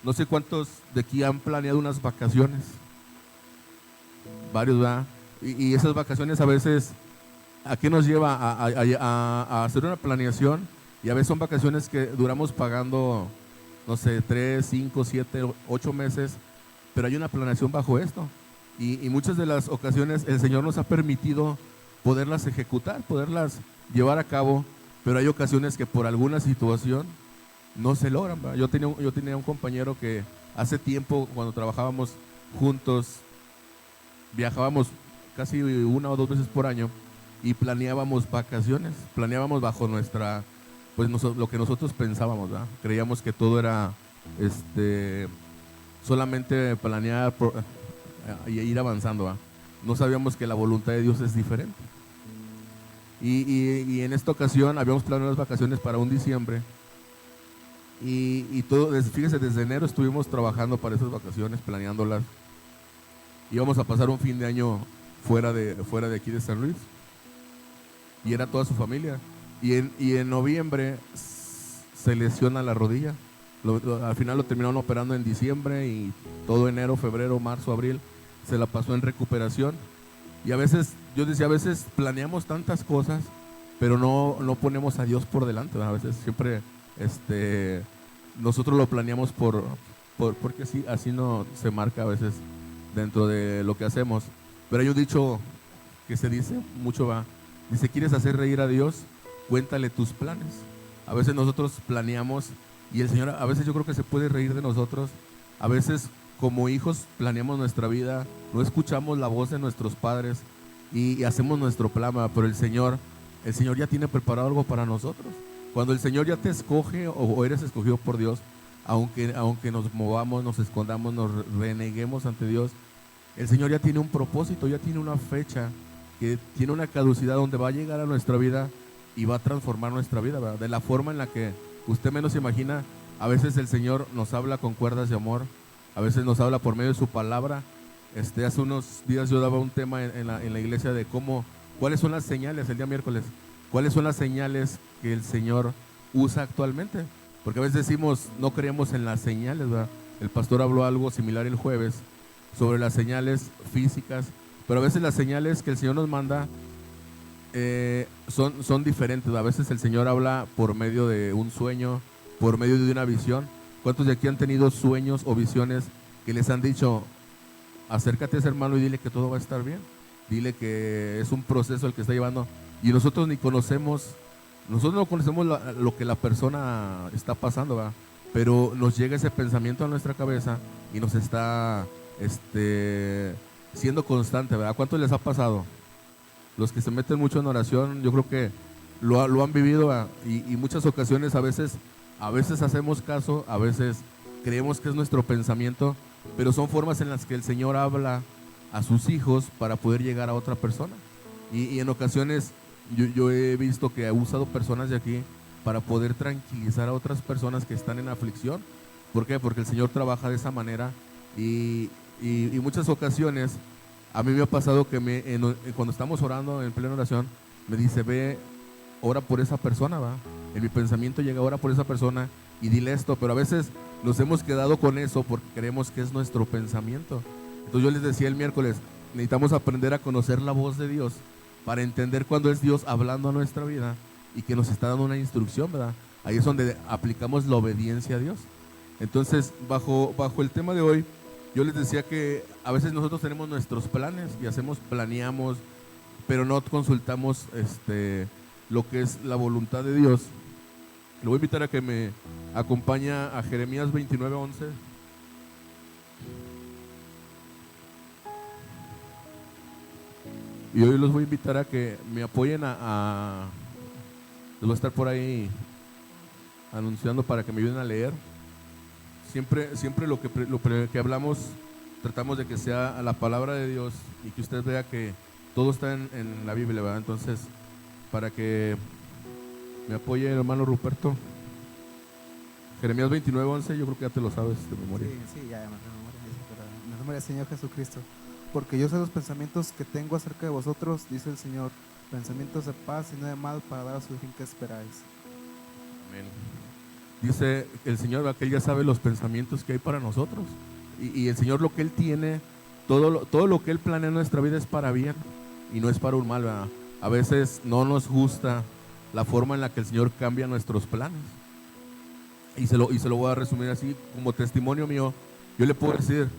No sé cuántos de aquí han planeado unas vacaciones. Varios, ¿verdad? Y esas vacaciones a veces, ¿a qué nos lleva? A hacer una planeación, y a veces son vacaciones que duramos pagando, no sé, 3, 5, 7, 8 meses, pero hay una planeación bajo esto. Y muchas de las ocasiones el Señor nos ha permitido poderlas ejecutar, poderlas llevar a cabo, pero hay ocasiones que por alguna situación no se logran, ¿verdad? Yo tenía un compañero que hace tiempo, cuando trabajábamos juntos, viajábamos casi 1 o 2 veces por año y planeábamos vacaciones, planeábamos bajo nuestra, pues lo que nosotros pensábamos, ¿verdad? Creíamos que todo era solamente planear y ir avanzando, ¿verdad? No sabíamos que la voluntad de Dios es diferente. Y en esta ocasión habíamos planeado las vacaciones para un diciembre, y todo, fíjese, desde enero estuvimos trabajando para esas vacaciones, planeándolas. Íbamos a pasar un fin de año fuera de aquí de San Luis, y era toda su familia. Y en noviembre se lesiona la rodilla. Al final lo terminaron operando en diciembre, y todo enero, febrero, marzo, abril se la pasó en recuperación. Y a veces, yo decía, a veces planeamos tantas cosas, pero no ponemos a Dios por delante, ¿verdad? A veces siempre nosotros lo planeamos porque así no se marca a veces dentro de lo que hacemos. Pero hay un dicho que se dice mucho, va, dice: ¿quieres hacer reír a Dios? Cuéntale tus planes. A veces nosotros planeamos, y el Señor a veces yo creo que se puede reír de nosotros. A veces como hijos planeamos nuestra vida, no escuchamos la voz de nuestros padres y hacemos nuestro plan, pero el Señor ya tiene preparado algo para nosotros. Cuando el Señor ya te escoge, o eres escogido por Dios, aunque nos movamos, nos escondamos, nos reneguemos ante Dios, el Señor ya tiene un propósito, ya tiene una fecha, que tiene una caducidad donde va a llegar a nuestra vida y va a transformar nuestra vida, ¿verdad? De la forma en la que usted menos se imagina. A veces el Señor nos habla con cuerdas de amor, a veces nos habla por medio de su palabra. Hace unos días yo daba un tema en la iglesia de cuáles son las señales, el día miércoles, cuáles son las señales que el Señor usa actualmente. Porque a veces decimos, no creemos en las señales, ¿verdad? El pastor habló algo similar el jueves sobre las señales físicas, pero a veces las señales que el Señor nos manda son diferentes. A veces el Señor habla por medio de un sueño, por medio de una visión. ¿Cuántos de aquí han tenido sueños o visiones que les han dicho: acércate a ese hermano y dile que todo va a estar bien, dile que es un proceso el que está llevando? Y nosotros no conocemos lo que la persona está pasando, ¿verdad? Pero nos llega ese pensamiento a nuestra cabeza y nos está siendo constante, ¿verdad? ¿Cuántos les ha pasado? Los que se meten mucho en oración, yo creo que lo han vivido, ¿verdad? Y muchas ocasiones, a veces hacemos caso, a veces creemos que es nuestro pensamiento, pero son formas en las que el Señor habla a sus hijos para poder llegar a otra persona. Y en ocasiones yo he visto que ha usado personas de aquí para poder tranquilizar a otras personas que están en aflicción. ¿Por qué? Porque el Señor trabaja de esa manera. Y muchas ocasiones a mí me ha pasado que cuando estamos orando en plena oración, me dice: ve, ora por esa persona, va. En mi pensamiento llega: ora por esa persona y dile esto. Pero a veces nos hemos quedado con eso porque creemos que es nuestro pensamiento. Entonces yo les decía el miércoles, necesitamos aprender a conocer la voz de Dios para entender cuándo es Dios hablando a nuestra vida y que nos está dando una instrucción, ¿verdad? Ahí es donde aplicamos la obediencia a Dios. Entonces, bajo el tema de hoy, yo les decía que a veces nosotros tenemos nuestros planes y planeamos, pero no consultamos lo que es la voluntad de Dios. Le voy a invitar a que me acompañe a Jeremías 29:11. Y hoy los voy a invitar a que me apoyen les voy a estar por ahí anunciando para que me ayuden a leer. Siempre lo que hablamos, tratamos de que sea la palabra de Dios y que usted vea que todo está en la Biblia, ¿verdad? Entonces, para que me apoye el hermano Ruperto. Jeremías 29:11, yo creo que ya te lo sabes de memoria. Sí, ya me sé de memoria. En el nombre del Señor Jesucristo. Porque yo sé los pensamientos que tengo acerca de vosotros, dice el Señor, pensamientos de paz y no de mal, para dar a su fin que esperáis. Amén. dice el Señor, ¿verdad?, que Él ya sabe los pensamientos que hay para nosotros. Y el Señor, lo que Él tiene, todo lo que Él planea en nuestra vida es para bien y no es para un mal, ¿verdad? A veces no nos gusta la forma en la que el Señor cambia nuestros planes. Y se lo voy a resumir así, como testimonio mío. Yo le puedo decir,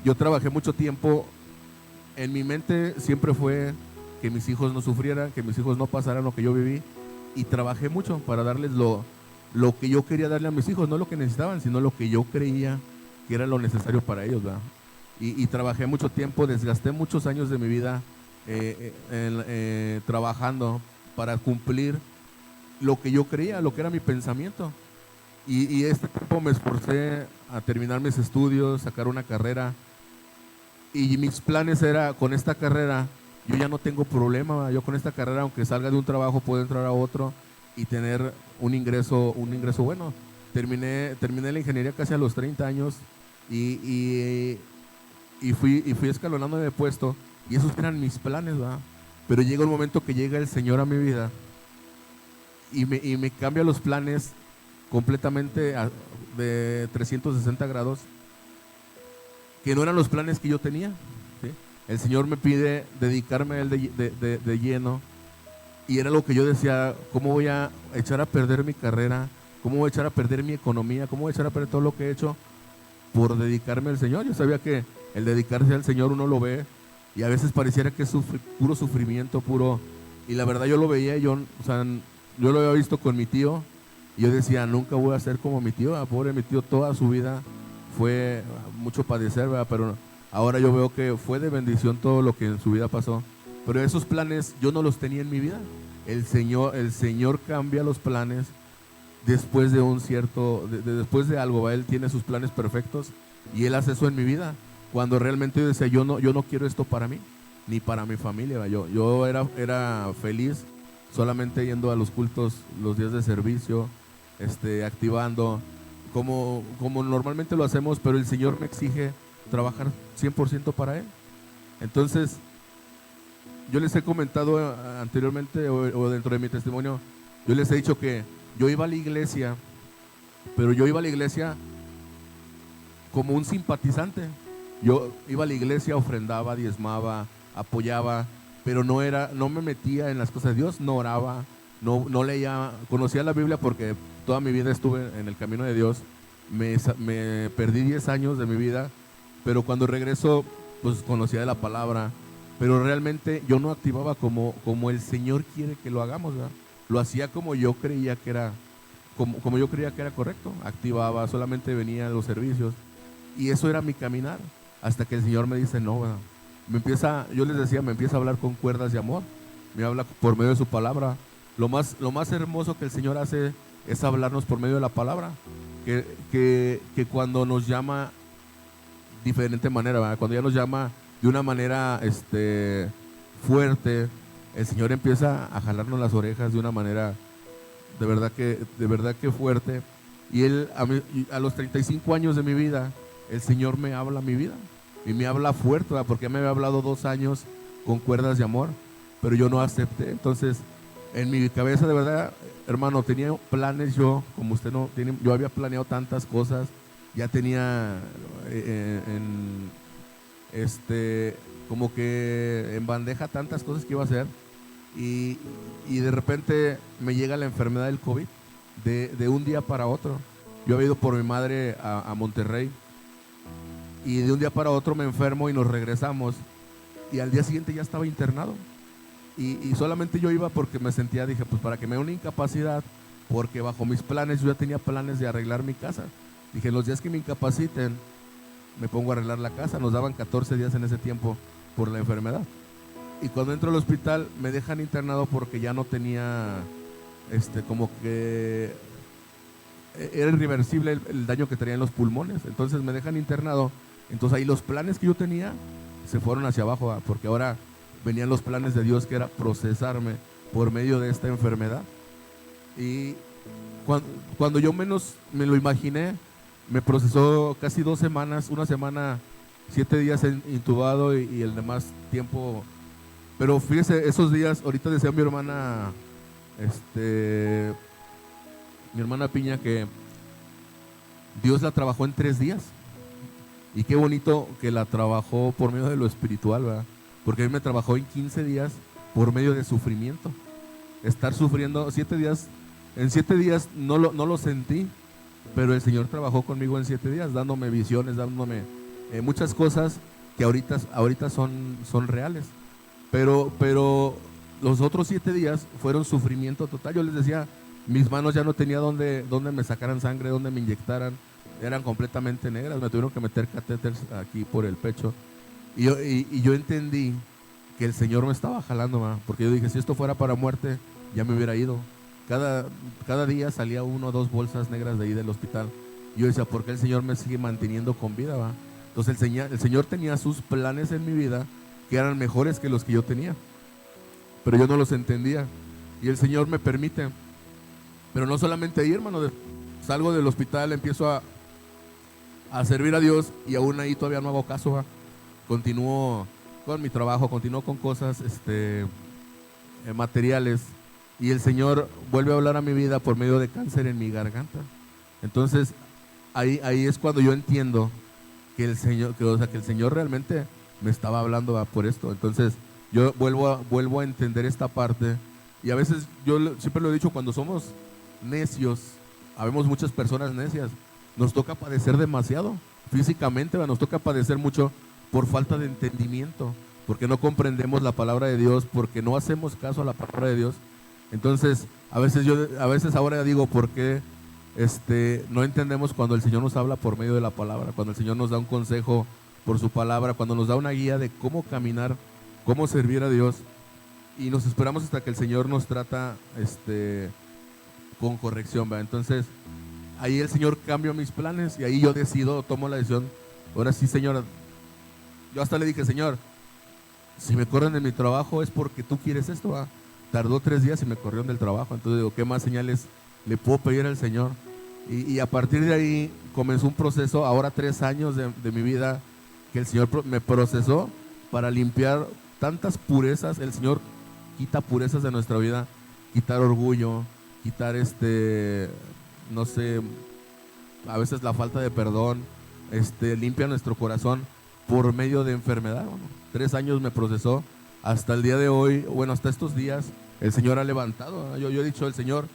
yo trabajé mucho tiempo, en mi mente siempre fue que mis hijos no sufrieran, que mis hijos no pasaran lo que yo viví, y trabajé mucho para darles lo que yo quería darle a mis hijos, no lo que necesitaban, sino lo que yo creía que era lo necesario para ellos, ¿verdad? Y trabajé mucho tiempo, desgasté muchos años de mi vida trabajando para cumplir lo que yo creía, lo que era mi pensamiento. Y este tiempo me esforcé a terminar mis estudios, sacar una carrera, y mis planes era, con esta carrera, yo ya no tengo problema, ¿verdad? Yo con esta carrera, aunque salga de un trabajo, puedo entrar a otro y tener un ingreso bueno. Terminé la ingeniería casi a los 30 años y fui escalonándome de puesto, y esos eran mis planes, ¿verdad? Pero llega un momento que llega el Señor a mi vida y me cambia los planes completamente de 360 grados, que no eran los planes que yo tenía, ¿sí? El Señor me pide dedicarme a Él de lleno, y era lo que yo decía: ¿cómo voy a echar a perder mi carrera? ¿Cómo voy a echar a perder mi economía? ¿Cómo voy a echar a perder todo lo que he hecho por dedicarme al Señor? Yo sabía que el dedicarse al Señor uno lo ve y a veces pareciera que es puro sufrimiento, y la verdad yo lo veía, yo lo había visto con mi tío, y yo decía: nunca voy a ser como mi tío, pobre mi tío, toda su vida fue mucho padecer, ¿verdad? Pero ahora yo veo que fue de bendición todo lo que en su vida pasó. Pero esos planes yo no los tenía en mi vida. El Señor cambia los planes después de después de algo, ¿va? Él tiene sus planes perfectos y Él hace eso en mi vida. Cuando realmente yo decía: yo no quiero esto para mí, ni para mi familia, ¿va? Yo era feliz solamente yendo a los cultos, los días de servicio, activando, como normalmente lo hacemos, pero el Señor me exige trabajar 100% para Él. Entonces, yo les he comentado anteriormente o dentro de mi testimonio, yo les he dicho que yo iba a la iglesia, pero yo iba a la iglesia como un simpatizante. Yo iba a la iglesia, ofrendaba, diezmaba, apoyaba, pero no me metía en las cosas de Dios, no oraba, no leía, conocía la Biblia porque toda mi vida estuve en el camino de Dios. Me perdí 10 años de mi vida, pero cuando regreso, pues conocía de la palabra, pero realmente yo no activaba como el Señor quiere que lo hagamos, ¿verdad? Lo hacía como yo creía que era, como yo creía que era correcto. Activaba, solamente venía a los servicios, y eso era mi caminar, hasta que el Señor me dice: no, ¿verdad? Yo les decía, me empieza a hablar con cuerdas de amor, me habla por medio de su palabra. Lo más hermoso que el Señor hace es hablarnos por medio de la palabra, que cuando nos llama diferente manera, ¿verdad? Cuando ya nos llama de una manera fuerte, el Señor empieza a jalarnos las orejas de una manera de verdad que fuerte. Y Él, a los 35 años de mi vida, el Señor me habla a mi vida, y me habla fuerte, ¿verdad? Porque me había hablado 2 años con cuerdas de amor, pero yo no acepté. Entonces, en mi cabeza, de verdad, hermano, tenía planes, yo, como usted no tiene, yo había planeado tantas cosas, ya tenía como que en bandeja tantas cosas que iba a hacer, y de repente me llega la enfermedad del COVID de un día para otro. Yo había ido por mi madre a Monterrey, y de un día para otro me enfermo y nos regresamos, y al día siguiente ya estaba internado, y solamente yo iba porque me sentía, dije, pues para que me dé una incapacidad, porque bajo mis planes yo ya tenía planes de arreglar mi casa. Dije, los días que me incapaciten me pongo a arreglar la casa. Nos daban 14 días en ese tiempo por la enfermedad, y cuando entro al hospital me dejan internado porque ya no tenía como que era irreversible el daño que tenía en los pulmones. Entonces me dejan internado. Entonces ahí los planes que yo tenía se fueron hacia abajo, ¿verdad? Porque ahora venían los planes de Dios, que era procesarme por medio de esta enfermedad. Y cuando yo menos me lo imaginé, me procesó casi 2 semanas, una semana, 7 días intubado, y el demás tiempo. Pero fíjese, esos días, ahorita decía mi hermana Piña, que Dios la trabajó en 3 días. Y qué bonito que la trabajó por medio de lo espiritual, ¿verdad? Porque a mí me trabajó en 15 días por medio de sufrimiento. Estar sufriendo 7 días, en 7 días no lo sentí, pero el Señor trabajó conmigo en 7 días, dándome visiones, dándome muchas cosas que ahorita son reales. Pero los otros 7 días fueron sufrimiento total. Yo les decía, mis manos ya no tenía donde me sacaran sangre, donde me inyectaran, eran completamente negras, me tuvieron que meter catéteres aquí por el pecho. Y yo entendí que el Señor me estaba jalando, ¿va? Porque yo dije, si esto fuera para muerte, ya me hubiera ido. Cada día salía 1 o 2 bolsas negras de ahí del hospital. Y yo decía, ¿por qué el Señor me sigue manteniendo con vida, va? Entonces el Señor tenía sus planes en mi vida que eran mejores que los que yo tenía, pero yo no los entendía. Y el Señor me permite. Pero no solamente ahí, hermano, salgo del hospital, empiezo a servir a Dios y aún ahí todavía no hago caso, ¿va? Continúo con mi trabajo, continúo con cosas materiales, y el Señor vuelve a hablar a mi vida por medio de cáncer en mi garganta. Entonces ahí es cuando yo entiendo que el Señor realmente me estaba hablando, ¿va? Por esto. Entonces yo vuelvo a entender esta parte. Y a veces yo siempre lo he dicho, cuando somos necios, habemos muchas personas necias, nos toca padecer demasiado físicamente, ¿va? Nos toca padecer mucho por falta de entendimiento, porque no comprendemos la palabra de Dios, porque no hacemos caso a la palabra de Dios. Entonces a veces ahora digo, ¿por qué no entendemos cuando el Señor nos habla por medio de la palabra, cuando el Señor nos da un consejo por su palabra, cuando nos da una guía de cómo caminar, cómo servir a Dios? Y nos esperamos hasta que el Señor nos trata con corrección, ¿va? Entonces ahí el Señor cambió mis planes y ahí yo tomo la decisión. Ahora sí, Señor. Yo hasta le dije, Señor, si me corren de mi trabajo es porque tú quieres esto, ¿va? Tardó 3 días y me corrieron del trabajo. Entonces digo, ¿qué más señales le puedo pedir al Señor? Y a partir de ahí comenzó un proceso, ahora 3 años de mi vida, que el Señor me procesó para limpiar tantas purezas. El Señor quita purezas de nuestra vida, quitar orgullo, quitar no sé, a veces la falta de perdón, limpia nuestro corazón por medio de enfermedad, ¿no? 3 años me procesó, hasta el día de hoy, bueno, hasta estos días, el Señor ha levantado, ¿no? Yo he dicho, el Señor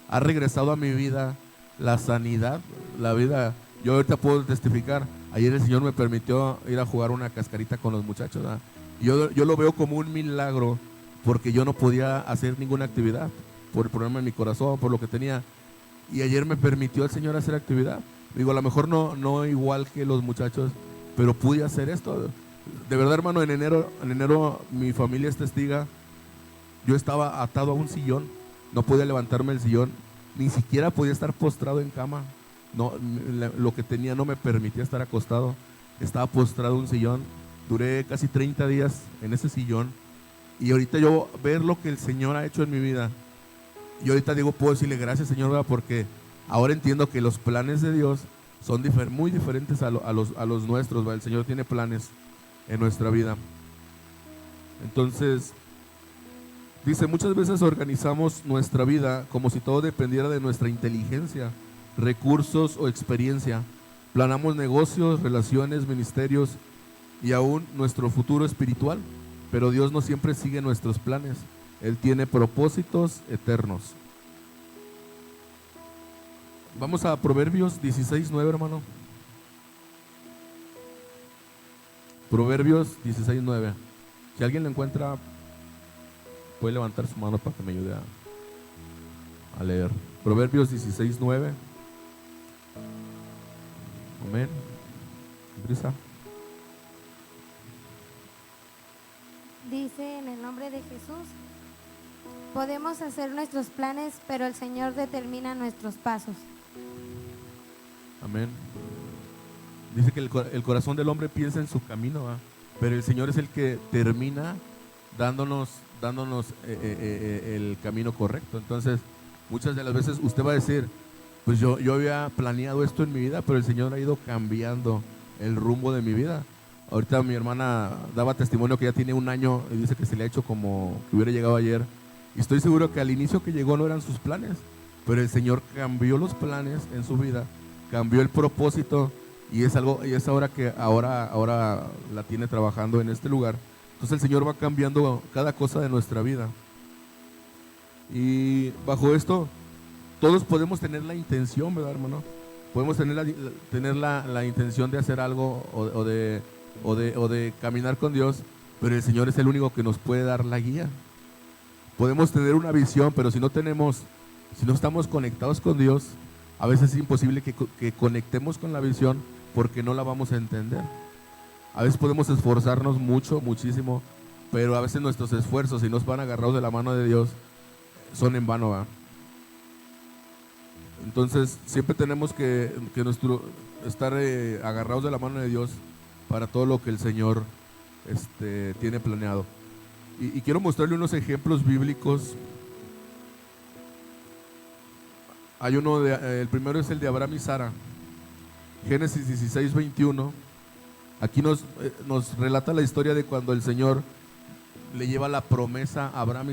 ha regresado a mi vida la sanidad, la vida. Yo ahorita puedo testificar, ayer el Señor me permitió ir a jugar una cascarita con los muchachos, ¿no? Yo lo veo como un milagro, porque yo no podía hacer ninguna actividad por el problema en mi corazón, por lo que tenía. Y ayer me permitió el Señor hacer actividad. Digo, a lo mejor no igual que los muchachos, pero pude hacer esto. De verdad, hermano, en enero mi familia es testiga. Yo estaba atado a un sillón, no podía levantarme del sillón, ni siquiera podía estar postrado en cama. No, lo que tenía no me permitía estar acostado. Estaba postrado en un sillón. Duré casi 30 días en ese sillón. Y ahorita yo ver lo que el Señor ha hecho en mi vida, y ahorita digo, puedo decirle gracias, Señor, ¿verdad? Porque ahora entiendo que los planes de Dios son muy diferentes a los nuestros, ¿verdad? El Señor tiene planes en nuestra vida. Entonces dice, muchas veces organizamos nuestra vida como si todo dependiera de nuestra inteligencia, recursos o experiencia. Planamos negocios, relaciones, ministerios y aún nuestro futuro espiritual, pero Dios no siempre sigue nuestros planes. Él tiene propósitos eternos. Vamos a Proverbios 16:9, hermano. Proverbios 16:9. Si alguien lo encuentra, puede levantar su mano para que me ayude a leer. Proverbios 16:9. Amén. Brisa. Dice, en el nombre de Jesús, podemos hacer nuestros planes, pero el Señor determina nuestros pasos. Amén. Dice que el corazón del hombre piensa en su camino, ¿va? Pero el Señor es el que termina dándonos el camino correcto. Entonces, muchas de las veces usted va a decir, pues yo había planeado esto en mi vida, pero el Señor ha ido cambiando el rumbo de mi vida. Ahorita mi hermana daba testimonio que ya tiene 1 año y dice que se le ha hecho como que hubiera llegado ayer. Y estoy seguro que al inicio que llegó no eran sus planes, pero el Señor cambió los planes en su vida cambió el propósito y es algo, y es ahora que ahora la tiene trabajando en este lugar. Entonces el Señor va cambiando cada cosa de nuestra vida. Y bajo esto, todos podemos tener la intención, ¿verdad, hermano? Podemos tener la intención de hacer algo o de caminar con Dios, pero el Señor es el único que nos puede dar la guía. Podemos tener una visión, pero si no estamos conectados con Dios, a veces es imposible que conectemos con la visión porque no la vamos a entender. A veces podemos esforzarnos muchísimo, pero a veces nuestros esfuerzos, si nos van agarrados de la mano de Dios, son en vano, ¿va? Entonces siempre tenemos que estar agarrados de la mano de Dios para todo lo que el Señor tiene planeado. Y quiero mostrarle unos ejemplos bíblicos. Hay el primero es el de Abraham y Sara. Génesis 16:21. Aquí nos relata la historia de cuando el Señor le lleva la promesa a Abraham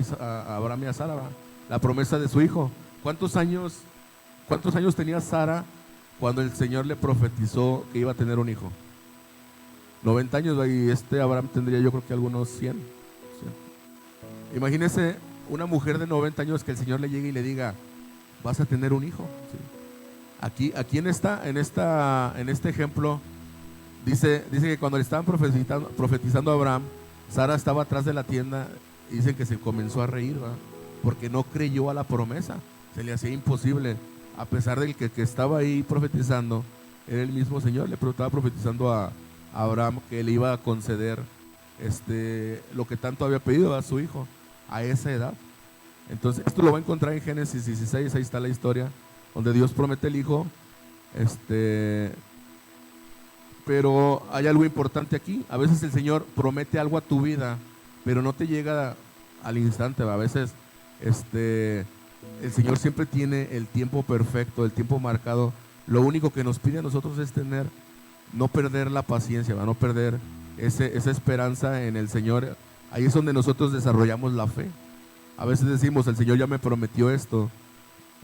y a Sara, ¿va? La promesa de su hijo. ¿Cuántos años tenía Sara cuando el Señor le profetizó que iba a tener un hijo? 90 años, ¿va? Y Abraham tendría, yo creo que algunos 100. Imagínese una mujer de 90 años que el Señor le llegue y le diga: vas a tener un hijo. ¿Sí? Aquí en este ejemplo dice que cuando le estaban profetizando a Abraham, Sara estaba atrás de la tienda y dicen que se comenzó a reír, ¿va? Porque no creyó a la promesa, se le hacía imposible, a pesar del que estaba ahí profetizando, era el mismo Señor, le estaba profetizando a Abraham que le iba a conceder lo que tanto había pedido a su hijo a esa edad. Entonces esto lo va a encontrar en Génesis 16, ahí está la historia donde Dios promete el hijo. Pero hay algo importante aquí. A veces el Señor promete algo a tu vida, pero no te llega al instante, ¿va? A veces el Señor siempre tiene el tiempo perfecto, el tiempo marcado. Lo único que nos pide a nosotros es no perder la paciencia, ¿va? No perder esa esperanza en el Señor. Ahí es donde nosotros desarrollamos la fe. A veces decimos: el Señor ya me prometió esto,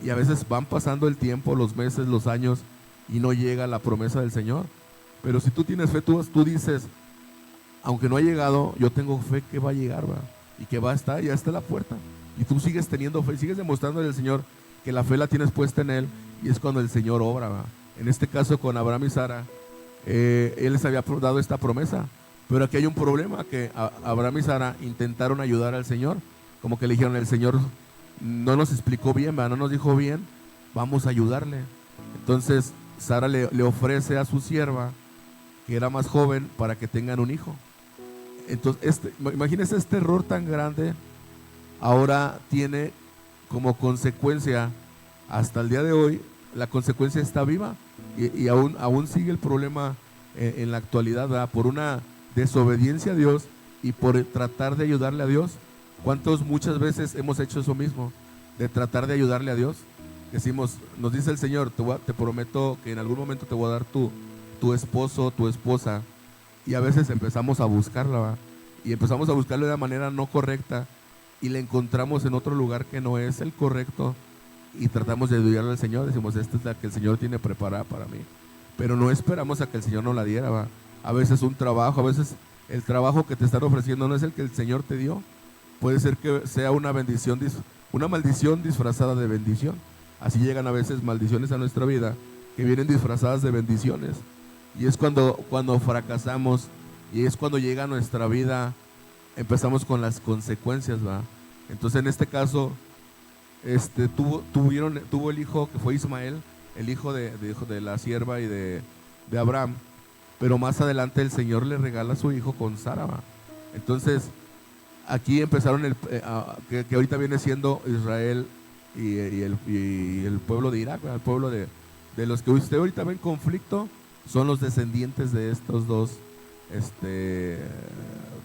y a veces van pasando el tiempo, los meses, los años, y no llega la promesa del Señor. Pero si tú tienes fe, tú dices: aunque no ha llegado, yo tengo fe que va a llegar, ¿va? Y que va a estar, ya está en la puerta. Y tú sigues teniendo fe, sigues demostrándole al Señor que la fe la tienes puesta en Él, y es cuando el Señor obra, ¿va? En este caso con Abraham y Sara, Él les había dado esta promesa, pero aquí hay un problema, que Abraham y Sara intentaron ayudar al Señor, como que le dijeron: el Señor no nos explicó bien, ¿va? No nos dijo bien, vamos a ayudarle. Entonces Sara le ofrece a su sierva, que era más joven, para que tengan un hijo. Entonces imagínense este error tan grande. Ahora tiene como consecuencia, hasta el día de hoy, la consecuencia está viva, y aún sigue el problema en la actualidad, ¿verdad? Por una desobediencia a Dios y por tratar de ayudarle a Dios. ¿Cuántos muchas veces hemos hecho eso mismo, de tratar de ayudarle a Dios? Decimos, nos dice el Señor: te prometo que en algún momento te voy a dar tu esposo, tu esposa, y a veces empezamos a buscarla, ¿va? Y empezamos a buscarla de una manera no correcta, y la encontramos en otro lugar que no es el correcto, y tratamos de ayudarle al Señor. Decimos: esta es la que el Señor tiene preparada para mí, pero no esperamos a que el Señor nos la diera, ¿va? A veces un trabajo, a veces el trabajo que te están ofreciendo no es el que el Señor te dio. Puede ser que sea una bendición, una maldición disfrazada de bendición. Así llegan a veces maldiciones a nuestra vida, que vienen disfrazadas de bendiciones, y es cuando fracasamos, y es cuando llega a nuestra vida, empezamos con las consecuencias, ¿va? Entonces en este caso tuvo el hijo que fue Ismael, el hijo de la sierva y de Abraham, pero más adelante el Señor le regala a su hijo con Sara, ¿va? Entonces aquí empezaron que ahorita viene siendo Israel y el pueblo de Irak, ¿va? El pueblo de los que usted ahorita ve en conflicto, son los descendientes de estos dos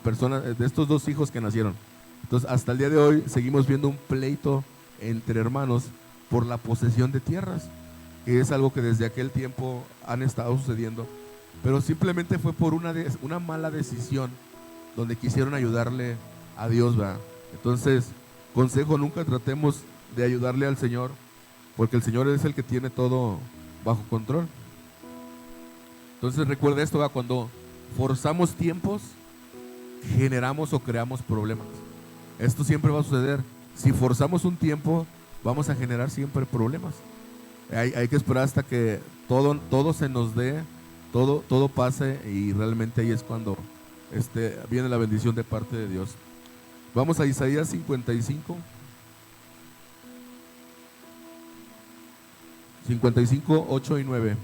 personas, de estos dos hijos que nacieron. Entonces hasta el día de hoy seguimos viendo un pleito entre hermanos por la posesión de tierras, que es algo que desde aquel tiempo han estado sucediendo, pero simplemente fue por una mala decisión, donde quisieron ayudarle a Dios, ¿va? Entonces, consejo: nunca tratemos de ayudarle al Señor, porque el Señor es el que tiene todo bajo control. Entonces recuerda esto, ¿va? Cuando forzamos tiempos, generamos o creamos problemas. Esto siempre va a suceder. Si forzamos un tiempo, vamos a generar siempre problemas. Hay que esperar hasta que todo se nos dé, todo pase, y realmente ahí es cuando viene la bendición de parte de Dios. Vamos a Isaías 55. 55, 8 y 9.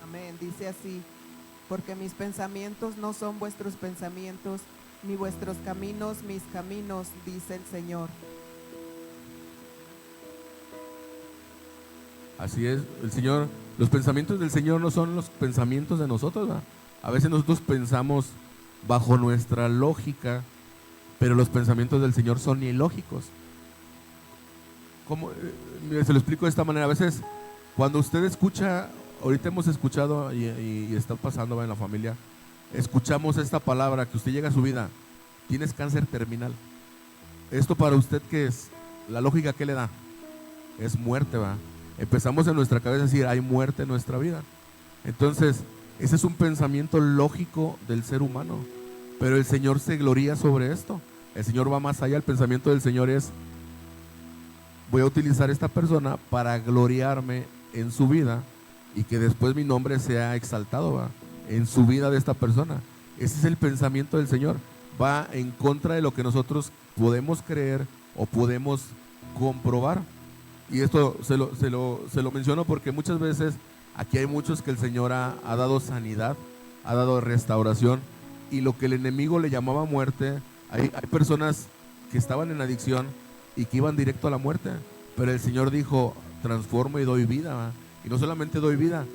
Amén. Dice así: porque mis pensamientos no son vuestros pensamientos, ni vuestros caminos mis caminos, dice el Señor. Así es, el Señor, los pensamientos del Señor no son los pensamientos de nosotros, ¿verdad? A veces nosotros pensamos bajo nuestra lógica, pero los pensamientos del Señor son ilógicos. Se lo explico de esta manera. A veces cuando usted escucha, ahorita hemos escuchado y está pasando, ¿va? En la familia, escuchamos esta palabra, que usted llega a su vida, tienes cáncer terminal. Esto para usted, ¿qué es? La lógica, ¿qué le da? Es muerte, ¿va? Empezamos en nuestra cabeza a decir, hay muerte en nuestra vida. Entonces, ese es un pensamiento lógico del ser humano, pero el Señor se gloria sobre esto. El Señor va más allá. El pensamiento del Señor es: voy a utilizar esta persona para gloriarme en su vida, y que después mi nombre sea exaltado, ¿va? En su vida de esta persona. Ese es el pensamiento del Señor. Va en contra de lo que nosotros podemos creer o podemos comprobar. Y esto se lo menciono porque muchas veces aquí hay muchos que el Señor ha dado sanidad, ha dado restauración, y lo que el enemigo le llamaba muerte, hay personas que estaban en adicción y que iban directo a la muerte, pero el Señor dijo: transformo y doy vida, ¿va? Y no solamente doy vida,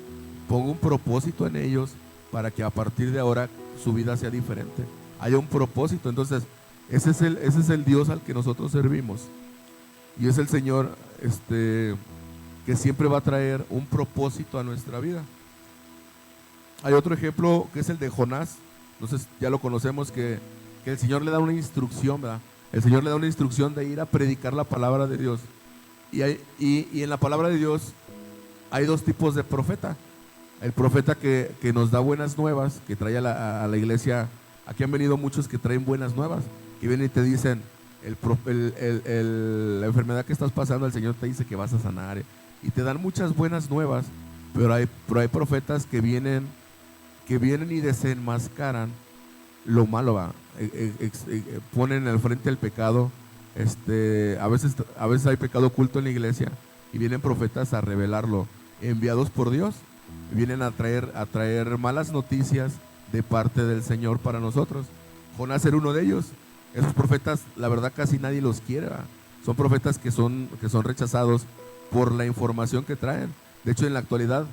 pongo un propósito en ellos para que a partir de ahora su vida sea diferente, haya un propósito. Entonces ese es el Dios al que nosotros servimos, y es el Señor que siempre va a traer un propósito a nuestra vida. Hay otro ejemplo que es el de Jonás. Entonces ya lo conocemos, que el Señor le da una instrucción, ¿verdad? El Señor le da una instrucción de ir a predicar la palabra de Dios. Y en la palabra de Dios hay dos tipos de profeta. El profeta que nos da buenas nuevas, que trae a la iglesia. Aquí han venido muchos que traen buenas nuevas, que vienen y te dicen: la enfermedad que estás pasando, el Señor te dice que vas a sanar, y te dan muchas buenas nuevas. Pero hay profetas que vienen y desenmascaran lo malo, ¿va? Ponen al frente el pecado. A veces hay pecado oculto en la iglesia, y vienen profetas a revelarlo, enviados por Dios. Vienen a traer malas noticias de parte del Señor para nosotros. Jonás era uno de ellos. Esos profetas, la verdad, casi nadie los quiere, ¿va? Son profetas que son rechazados por la información que traen. De hecho, en la actualidad,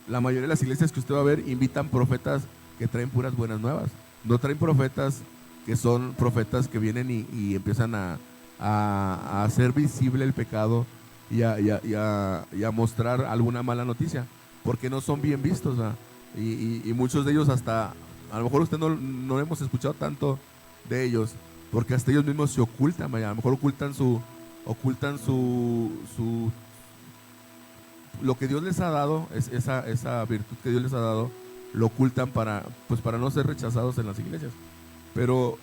la mayoría de las iglesias que usted va a ver invitan profetas que traen puras buenas nuevas. No traen profetas que son profetas que vienen y empiezan a hacer visible el pecado y a mostrar alguna mala noticia, porque no son bien vistos, ¿va? Y muchos de ellos, hasta a lo mejor usted no hemos escuchado tanto de ellos, porque hasta ellos mismos se ocultan, ¿va? A lo mejor ocultan lo que Dios les ha dado, esa virtud que Dios les ha dado, lo ocultan para no ser rechazados en las iglesias. Pero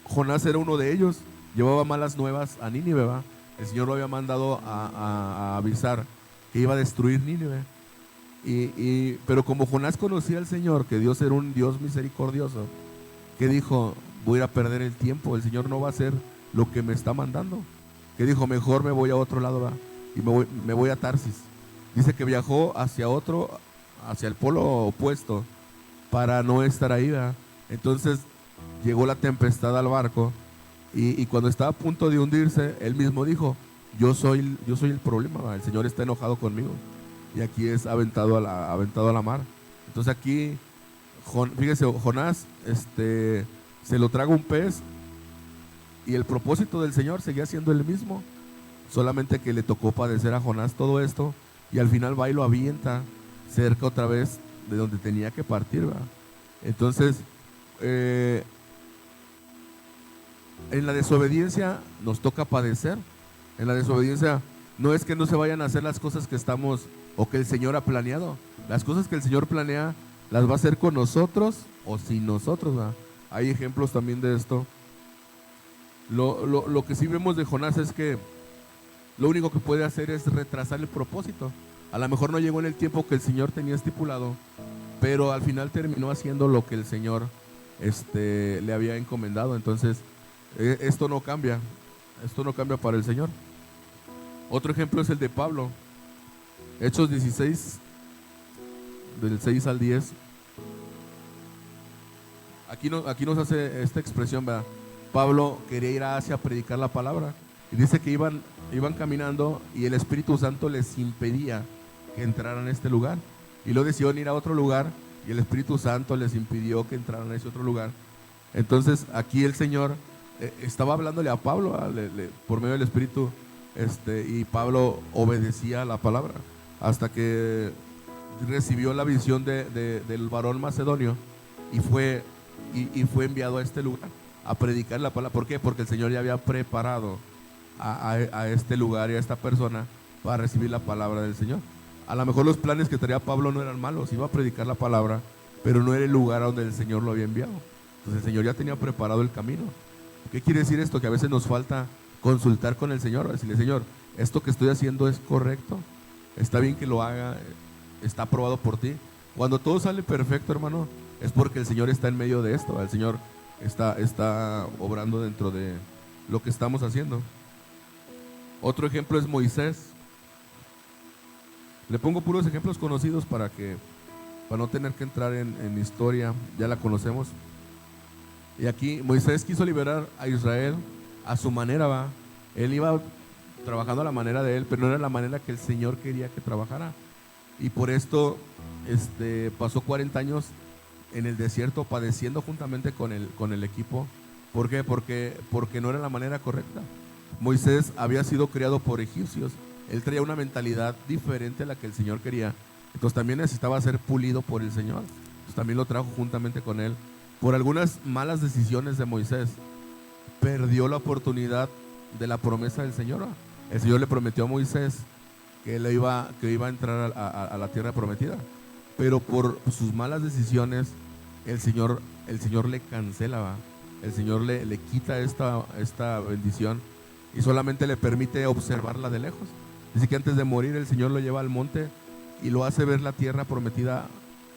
Jonás era uno de ellos. Llevaba malas nuevas a Nínive, ¿va? El Señor lo había mandado a avisar que iba a destruir Nínive. Pero como Jonás conocía al Señor, que Dios era un Dios misericordioso, que dijo: voy a ir a perder el tiempo, el Señor no va a hacer lo que me está mandando. Que dijo: mejor me voy a otro lado, ¿va? Y me voy a Tarsis. Dice que viajó hacia el polo opuesto, para no estar ahí, ¿va? Entonces llegó la tempestad al barco, y cuando estaba a punto de hundirse, él mismo dijo: yo soy el problema, ¿va? El Señor está enojado conmigo, y aquí es aventado a la mar. Entonces aquí, fíjese, Jonás se lo traga un pez, y el propósito del Señor seguía siendo el mismo, solamente que le tocó padecer a Jonás todo esto, y al final va y lo avienta cerca otra vez de donde tenía que partir, ¿va? Entonces, en la desobediencia nos toca padecer. En la desobediencia no es que no se vayan a hacer las cosas que estamos o que el Señor ha planeado. Las cosas que el Señor planea las va a hacer con nosotros o sin nosotros, ¿verdad? Hay ejemplos también de esto. Lo que sí vemos de Jonás es que lo único que puede hacer es retrasar el propósito. A lo mejor no llegó en el tiempo que el Señor tenía estipulado, pero al final terminó haciendo lo que el Señor le había encomendado. Entonces, esto no cambia para el Señor. Otro ejemplo es el de Pablo. Hechos 16, del 6 al 10. Aquí nos hace esta expresión, ¿verdad? Pablo quería ir a Asia a predicar la palabra. Y dice que iban caminando y el Espíritu Santo les impedía que entraran a este lugar. Y luego decidieron ir a otro lugar y el Espíritu Santo les impidió que entraran a ese otro lugar. Entonces aquí el Señor estaba hablándole a Pablo por medio del Espíritu, y Pablo obedecía la palabra hasta que recibió la visión del varón macedonio y fue enviado a este lugar a predicar la palabra. ¿Por qué? Porque el Señor ya había preparado a este lugar y a esta persona para recibir la palabra del Señor. A lo mejor los planes que traía Pablo no eran malos, iba a predicar la palabra, pero no era el lugar a donde el Señor lo había enviado. Entonces el Señor ya tenía preparado el camino. ¿Qué quiere decir esto? Que a veces nos falta consultar con el Señor, decirle: Señor, esto que estoy haciendo es correcto, está bien que lo haga, está aprobado por ti. Cuando todo sale perfecto, hermano, es porque el Señor está en medio de esto, el Señor está obrando dentro de lo que estamos haciendo. Otro ejemplo es Moisés. Le pongo puros ejemplos conocidos para no tener que entrar en historia, ya la conocemos. Y aquí Moisés quiso liberar a Israel a su manera, ¿va? Él iba trabajando a la manera de él, pero no era la manera que el Señor quería que trabajara. Y por esto pasó 40 años en el desierto padeciendo juntamente con el equipo. ¿Por qué? Porque no era la manera correcta. Moisés había sido criado por egipcios. Él traía una mentalidad diferente a la que el Señor quería. Entonces también necesitaba ser pulido por el Señor. Entonces también lo trajo juntamente con él. Por algunas malas decisiones de Moisés, perdió la oportunidad de la promesa del Señor. El Señor le prometió a Moisés que él iba a entrar a la tierra prometida. Pero por sus malas decisiones, el Señor le cancela, ¿va? El Señor le quita esta bendición y solamente le permite observarla de lejos. Dice que antes de morir el Señor lo lleva al monte y lo hace ver la tierra prometida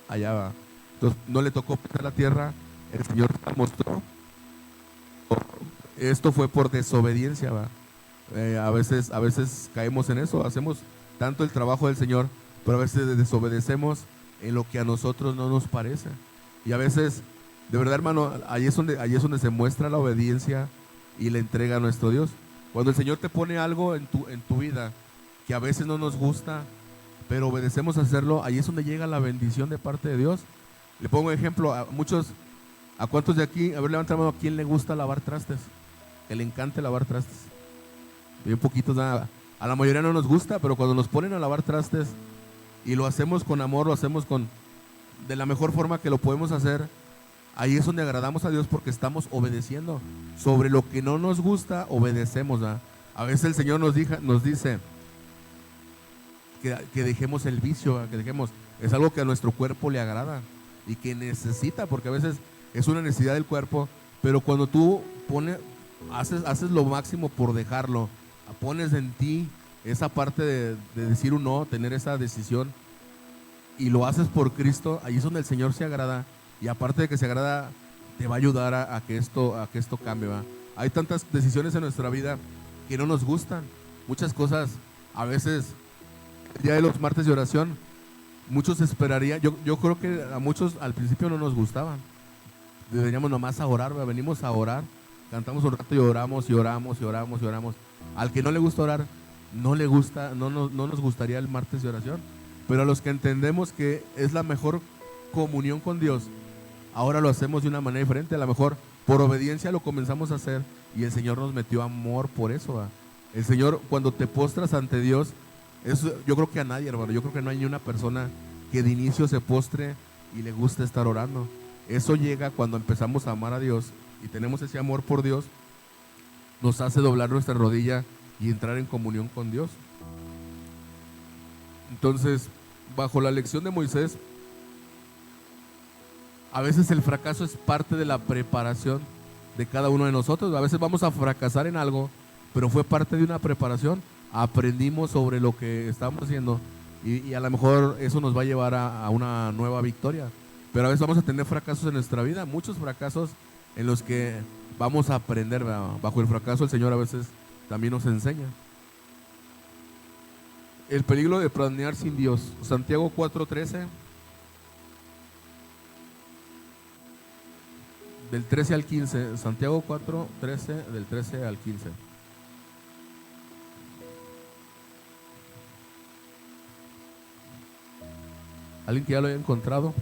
allá, ¿va? Entonces no le tocó pisar la tierra, el Señor la mostró. Esto fue por desobediencia, ¿va? A veces caemos en eso, hacemos tanto el trabajo del Señor, pero a veces desobedecemos en lo que a nosotros no nos parece. Y a veces, de verdad, hermano, ahí es donde se muestra la obediencia y la entrega a nuestro Dios. Cuando el Señor te pone algo en tu vida que a veces no nos gusta, pero obedecemos a hacerlo, ahí es donde llega la bendición de parte de Dios. Le pongo un ejemplo ¿a cuántos de aquí, a ver, levanta la mano, a quién le gusta lavar trastes? Que le encante lavar trastes. Bien poquitos, nada. A la mayoría no nos gusta, pero cuando nos ponen a lavar trastes y lo hacemos con amor, lo hacemos de la mejor forma que lo podemos hacer, ahí es donde agradamos a Dios porque estamos obedeciendo. Sobre lo que no nos gusta, obedecemos, ¿verdad? A veces el Señor nos dice que dejemos el vicio, ¿verdad? Que dejemos, es algo que a nuestro cuerpo le agrada y que necesita, porque a veces es una necesidad del cuerpo, pero cuando tú haces lo máximo por dejarlo, pones en ti esa parte de decir un no, tener esa decisión y lo haces por Cristo, ahí es donde el Señor se agrada, y aparte de que se agrada, te va a ayudar a que esto cambie, ¿va? Hay tantas decisiones en nuestra vida que no nos gustan, muchas cosas. A veces el día de los martes de oración, muchos esperarían, yo creo que a muchos al principio no nos gustaban, deberíamos nomás a orar, ¿va? Venimos a orar, cantamos un rato y oramos y oramos y oramos y oramos. Al que no le gusta orar, no nos gustaría el martes de oración. Pero a los que entendemos que es la mejor comunión con Dios, ahora lo hacemos de una manera diferente. A lo mejor por obediencia lo comenzamos a hacer y el Señor nos metió amor por eso, ¿va? El Señor, cuando te postras ante Dios, yo creo que a nadie, hermano, yo creo que no hay ni una persona que de inicio se postre y le guste estar orando. eso llega cuando empezamos a amar a Dios y tenemos ese amor por Dios, nos hace doblar nuestra rodilla y entrar en comunión con Dios. Entonces, bajo la lección de Moisés, a veces el fracaso es parte de la preparación de cada uno de nosotros. A veces vamos a fracasar en algo, pero fue parte de una preparación. Aprendimos sobre lo que estábamos haciendo y a lo mejor eso nos va a llevar a una nueva victoria. Pero a veces vamos a tener fracasos en nuestra vida, muchos fracasos en los que vamos a aprender. Bajo el fracaso el Señor a veces también nos enseña. El peligro de planear sin Dios. Santiago 4:13. Del 13 al 15. Santiago 4:13, del 13 al 15. ¿Alguien que ya lo haya encontrado?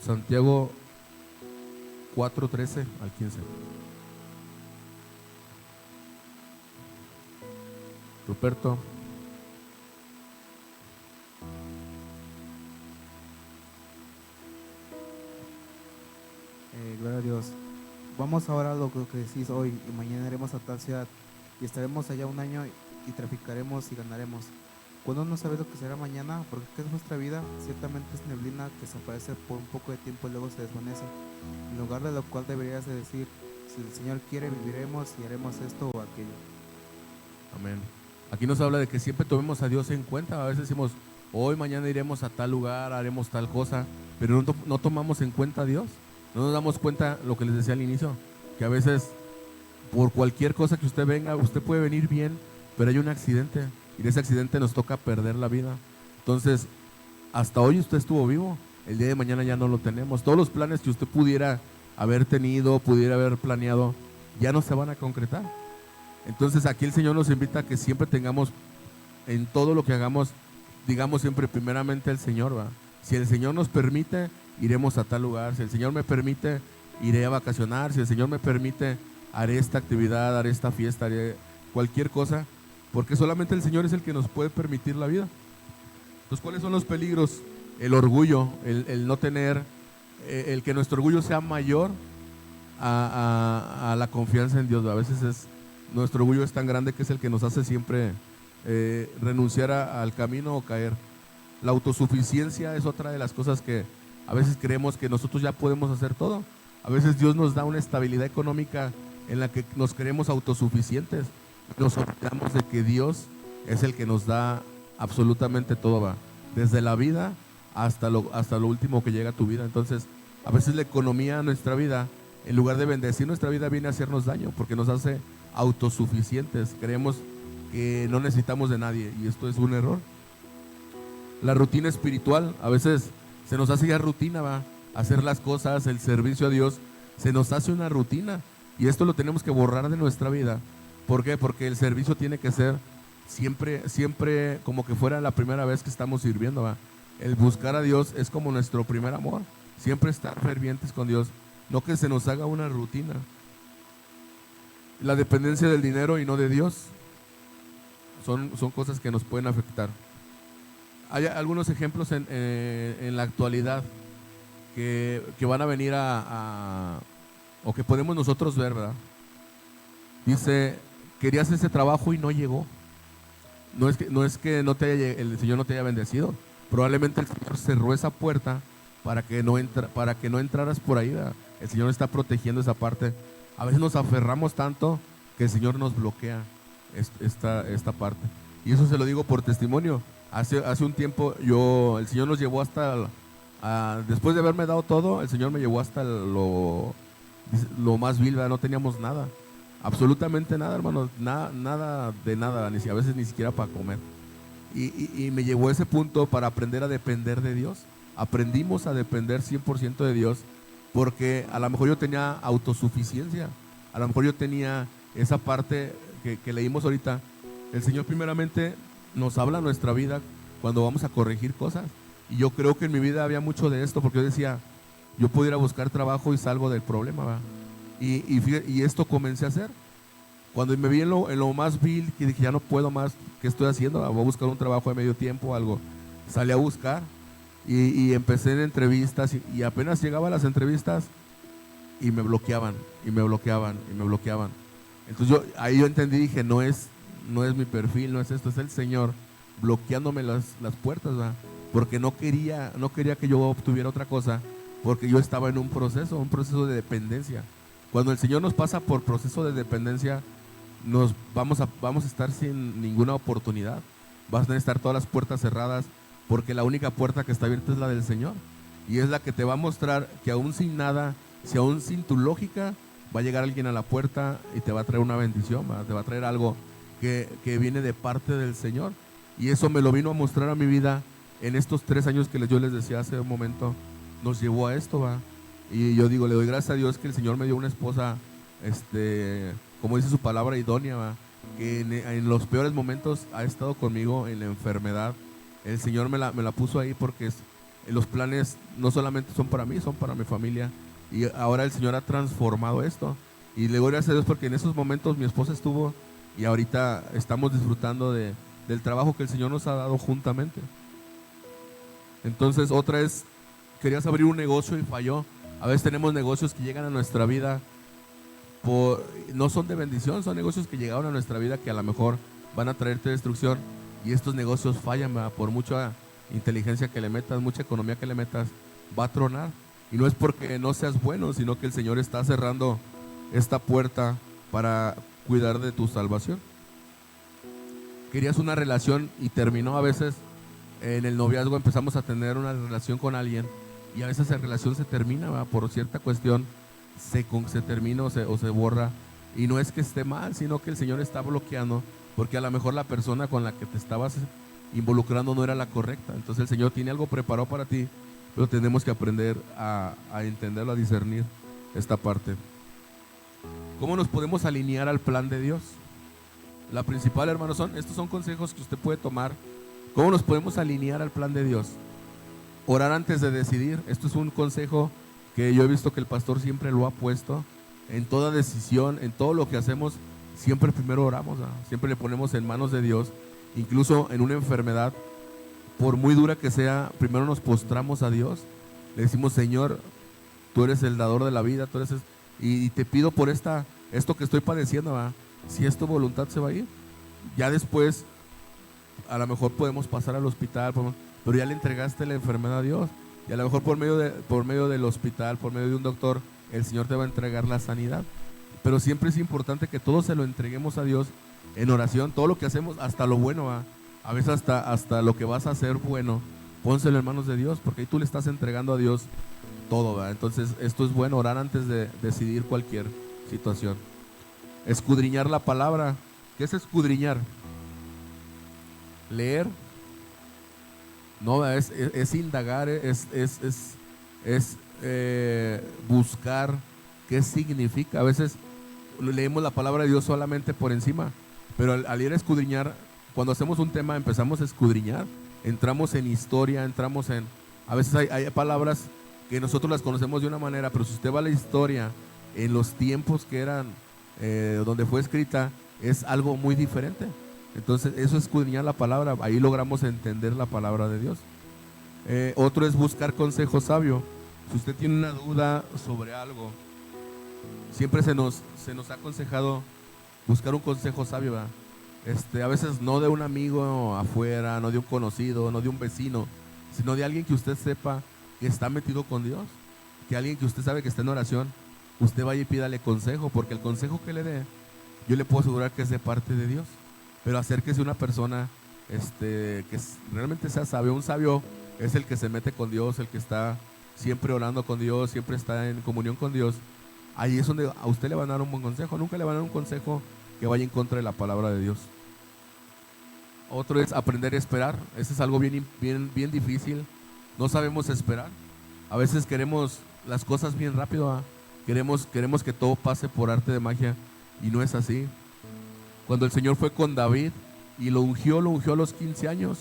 Santiago 4:13 al 15. Ruperto. Gloria a Dios. Vamos ahora a lo que decís hoy y mañana iremos a tal ciudad y estaremos allá un año y traficaremos y ganaremos. Cuando no sabe lo que será mañana, porque ¿qué es nuestra vida? Ciertamente es neblina que se aparece por un poco de tiempo y luego se desvanece. En lugar de lo cual deberías de decir, si el Señor quiere, viviremos y haremos esto o aquello. Amén. Aquí nos habla de que siempre tomemos a Dios en cuenta. A veces decimos, hoy, mañana iremos a tal lugar, haremos tal cosa, pero no tomamos en cuenta a Dios. No nos damos cuenta, lo que les decía al inicio, que a veces por cualquier cosa que usted venga, usted puede venir bien, pero hay un accidente y de ese accidente nos toca perder la vida. Entonces, hasta hoy usted estuvo vivo, el día de mañana ya no lo tenemos. Todos los planes que usted pudiera haber tenido, pudiera haber planeado, ya no se van a concretar. Entonces aquí el Señor nos invita a que siempre tengamos, en todo lo que hagamos, digamos siempre primeramente el Señor, ¿va? Si el Señor nos permite, iremos a tal lugar. Si el Señor me permite, iré a vacacionar. Si el Señor me permite, haré esta actividad, haré esta fiesta, haré cualquier cosa, porque solamente el Señor es el que nos puede permitir la vida. Entonces, ¿cuáles son los peligros? El orgullo, el no tener, el que nuestro orgullo sea mayor a la confianza en Dios. A veces nuestro orgullo es tan grande que es el que nos hace siempre renunciar al camino o caer. La autosuficiencia es otra de las cosas que a veces creemos que nosotros ya podemos hacer todo. A veces Dios nos da una estabilidad económica en la que nos creemos autosuficientes. Nos olvidamos de que Dios es el que nos da absolutamente todo, ¿va? Desde la vida hasta lo último que llega a tu vida. Entonces, a veces la economía de nuestra vida, en lugar de bendecir nuestra vida, viene a hacernos daño porque nos hace autosuficientes. Creemos que no necesitamos de nadie y esto es un error. La rutina espiritual, a veces se nos hace ya rutina, ¿va? Hacer las cosas, el servicio a Dios, se nos hace una rutina y esto lo tenemos que borrar de nuestra vida. ¿Por qué? Porque el servicio tiene que ser siempre como que fuera la primera vez que estamos sirviendo, ¿va? El buscar a Dios es como nuestro primer amor, siempre estar fervientes con Dios, no que se nos haga una rutina. La dependencia del dinero y no de Dios son cosas que nos pueden afectar. Hay algunos ejemplos en la actualidad que van a venir o que podemos nosotros ver, ¿verdad? Dice, querías ese trabajo y no llegó. No es que el Señor no te haya bendecido. Probablemente el Señor cerró esa puerta para que no entraras por ahí, ¿verdad? El Señor está protegiendo esa parte. A veces nos aferramos tanto que el Señor nos bloquea esta parte. Y eso se lo digo por testimonio. Hace un tiempo el Señor nos llevó hasta, después de haberme dado todo, el Señor me llevó hasta lo más vil, ¿verdad? No teníamos nada, absolutamente nada, hermanos, nada de nada, a veces ni siquiera para comer. Y me llevó a ese punto para aprender a depender de Dios. Aprendimos a depender 100% de Dios, porque a lo mejor yo tenía autosuficiencia, a lo mejor yo tenía esa parte que leímos ahorita. El Señor primeramente nos habla en nuestra vida cuando vamos a corregir cosas. Y yo creo que en mi vida había mucho de esto, porque yo decía, yo puedo ir a buscar trabajo y salgo del problema, ¿va? Y esto comencé a hacer. Cuando me vi en lo más vil, que dije, ya no puedo más, ¿qué estoy haciendo? Voy a buscar un trabajo de medio tiempo o algo. Salí a buscar y empecé en entrevistas y apenas llegaba a las entrevistas y me bloqueaban, y me bloqueaban, y me bloqueaban. Entonces ahí yo entendí, dije, no es mi perfil, no es esto, es el Señor bloqueándome las puertas, ¿va? Porque no quería que yo obtuviera otra cosa, porque yo estaba en un proceso de dependencia. Cuando el Señor nos pasa por proceso de dependencia, vamos a estar sin ninguna oportunidad. Vas a estar todas las puertas cerradas, porque la única puerta que está abierta es la del Señor. Y es la que te va a mostrar que aún sin nada, si aún sin tu lógica, va a llegar alguien a la puerta y te va a traer una bendición, ¿va? Te va a traer algo que viene de parte del Señor. Y eso me lo vino a mostrar a mi vida en estos 3 años que yo les decía hace un momento. Nos llevó a esto, ¿va? Y yo digo, le doy gracias a Dios que el Señor me dio una esposa, como dice su palabra, idónea, ¿va? Que en los peores momentos ha estado conmigo en la enfermedad. El Señor me la puso ahí porque los planes no solamente son para mí, son para mi familia. Y ahora el Señor ha transformado esto. Y le doy gracias a Dios porque en esos momentos mi esposa estuvo y ahorita estamos disfrutando del trabajo que el Señor nos ha dado juntamente. Entonces, otra es, querías abrir un negocio y falló. A veces tenemos negocios que llegan a nuestra vida, no son de bendición, son negocios que llegaron a nuestra vida que a lo mejor van a traerte destrucción. Y estos negocios fallan, ¿verdad? Por mucha inteligencia que le metas, mucha economía que le metas, va a tronar. Y no es porque no seas bueno, sino que el Señor está cerrando esta puerta para cuidar de tu salvación. Querías una relación y terminó. A veces en el noviazgo empezamos a tener una relación con alguien y a veces esa relación se termina, ¿verdad? Por cierta cuestión se termina o se borra. Y no es que esté mal, sino que el Señor está bloqueando, porque a lo mejor la persona con la que te estabas involucrando no era la correcta. Entonces el Señor tiene algo preparado para ti, pero tenemos que aprender a entenderlo, a discernir esta parte. ¿Cómo nos podemos alinear al plan de Dios? La principal, hermanos, estos son consejos que usted puede tomar. ¿Cómo nos podemos alinear al plan de Dios? Orar antes de decidir. Esto es un consejo que yo he visto que el pastor siempre lo ha puesto. En toda decisión, en todo lo que hacemos, siempre primero oramos, ¿no? Siempre le ponemos en manos de Dios. Incluso en una enfermedad, por muy dura que sea, primero nos postramos a Dios. Le decimos, Señor, tú eres el dador de la vida, y te pido por esto que estoy padeciendo, ¿va? Si es tu voluntad, se va a ir. Ya después, a lo mejor podemos pasar al hospital, pero ya le entregaste la enfermedad a Dios. Y a lo mejor por medio del hospital, por medio de un doctor, el Señor te va a entregar la sanidad. Pero siempre es importante que todo se lo entreguemos a Dios en oración. Todo lo que hacemos, hasta lo bueno, ¿va? A veces hasta lo que vas a hacer bueno, pónselo en manos de Dios, porque ahí tú le estás entregando a Dios todo, ¿va? Entonces esto es bueno, orar antes de decidir cualquier situación. Escudriñar la palabra. ¿Qué es escudriñar? Leer. No, es indagar, es buscar qué significa. A veces leemos la palabra de Dios solamente por encima, pero al ir a escudriñar, cuando hacemos un tema empezamos a escudriñar, entramos en historia, a veces hay palabras que nosotros las conocemos de una manera, pero si usted va a la historia en los tiempos que eran donde fue escrita, es algo muy diferente. Entonces eso es escudriñar la palabra, ahí logramos entender la palabra de Dios. Otro es buscar consejo sabio. Si usted tiene una duda sobre algo, siempre se nos ha aconsejado buscar un consejo sabio, ¿verdad? A veces no de un amigo afuera, no de un conocido, no de un vecino, sino de alguien que usted sepa que está metido con Dios, que alguien que usted sabe que está en oración, usted vaya y pídale consejo, porque el consejo que le dé, yo le puedo asegurar que es de parte de Dios. Pero acérquese a una persona que realmente sea sabio. Un sabio es el que se mete con Dios, el que está siempre orando con Dios, siempre está en comunión con Dios. Ahí es donde a usted le van a dar un buen consejo. Nunca le van a dar un consejo que vaya en contra de la palabra de Dios. Otro es aprender a esperar. Eso es algo bien difícil. No sabemos esperar. A veces queremos las cosas bien rápido, ¿eh? Queremos que todo pase por arte de magia, y no es así. Cuando el Señor fue con David y lo ungió a los 15 años,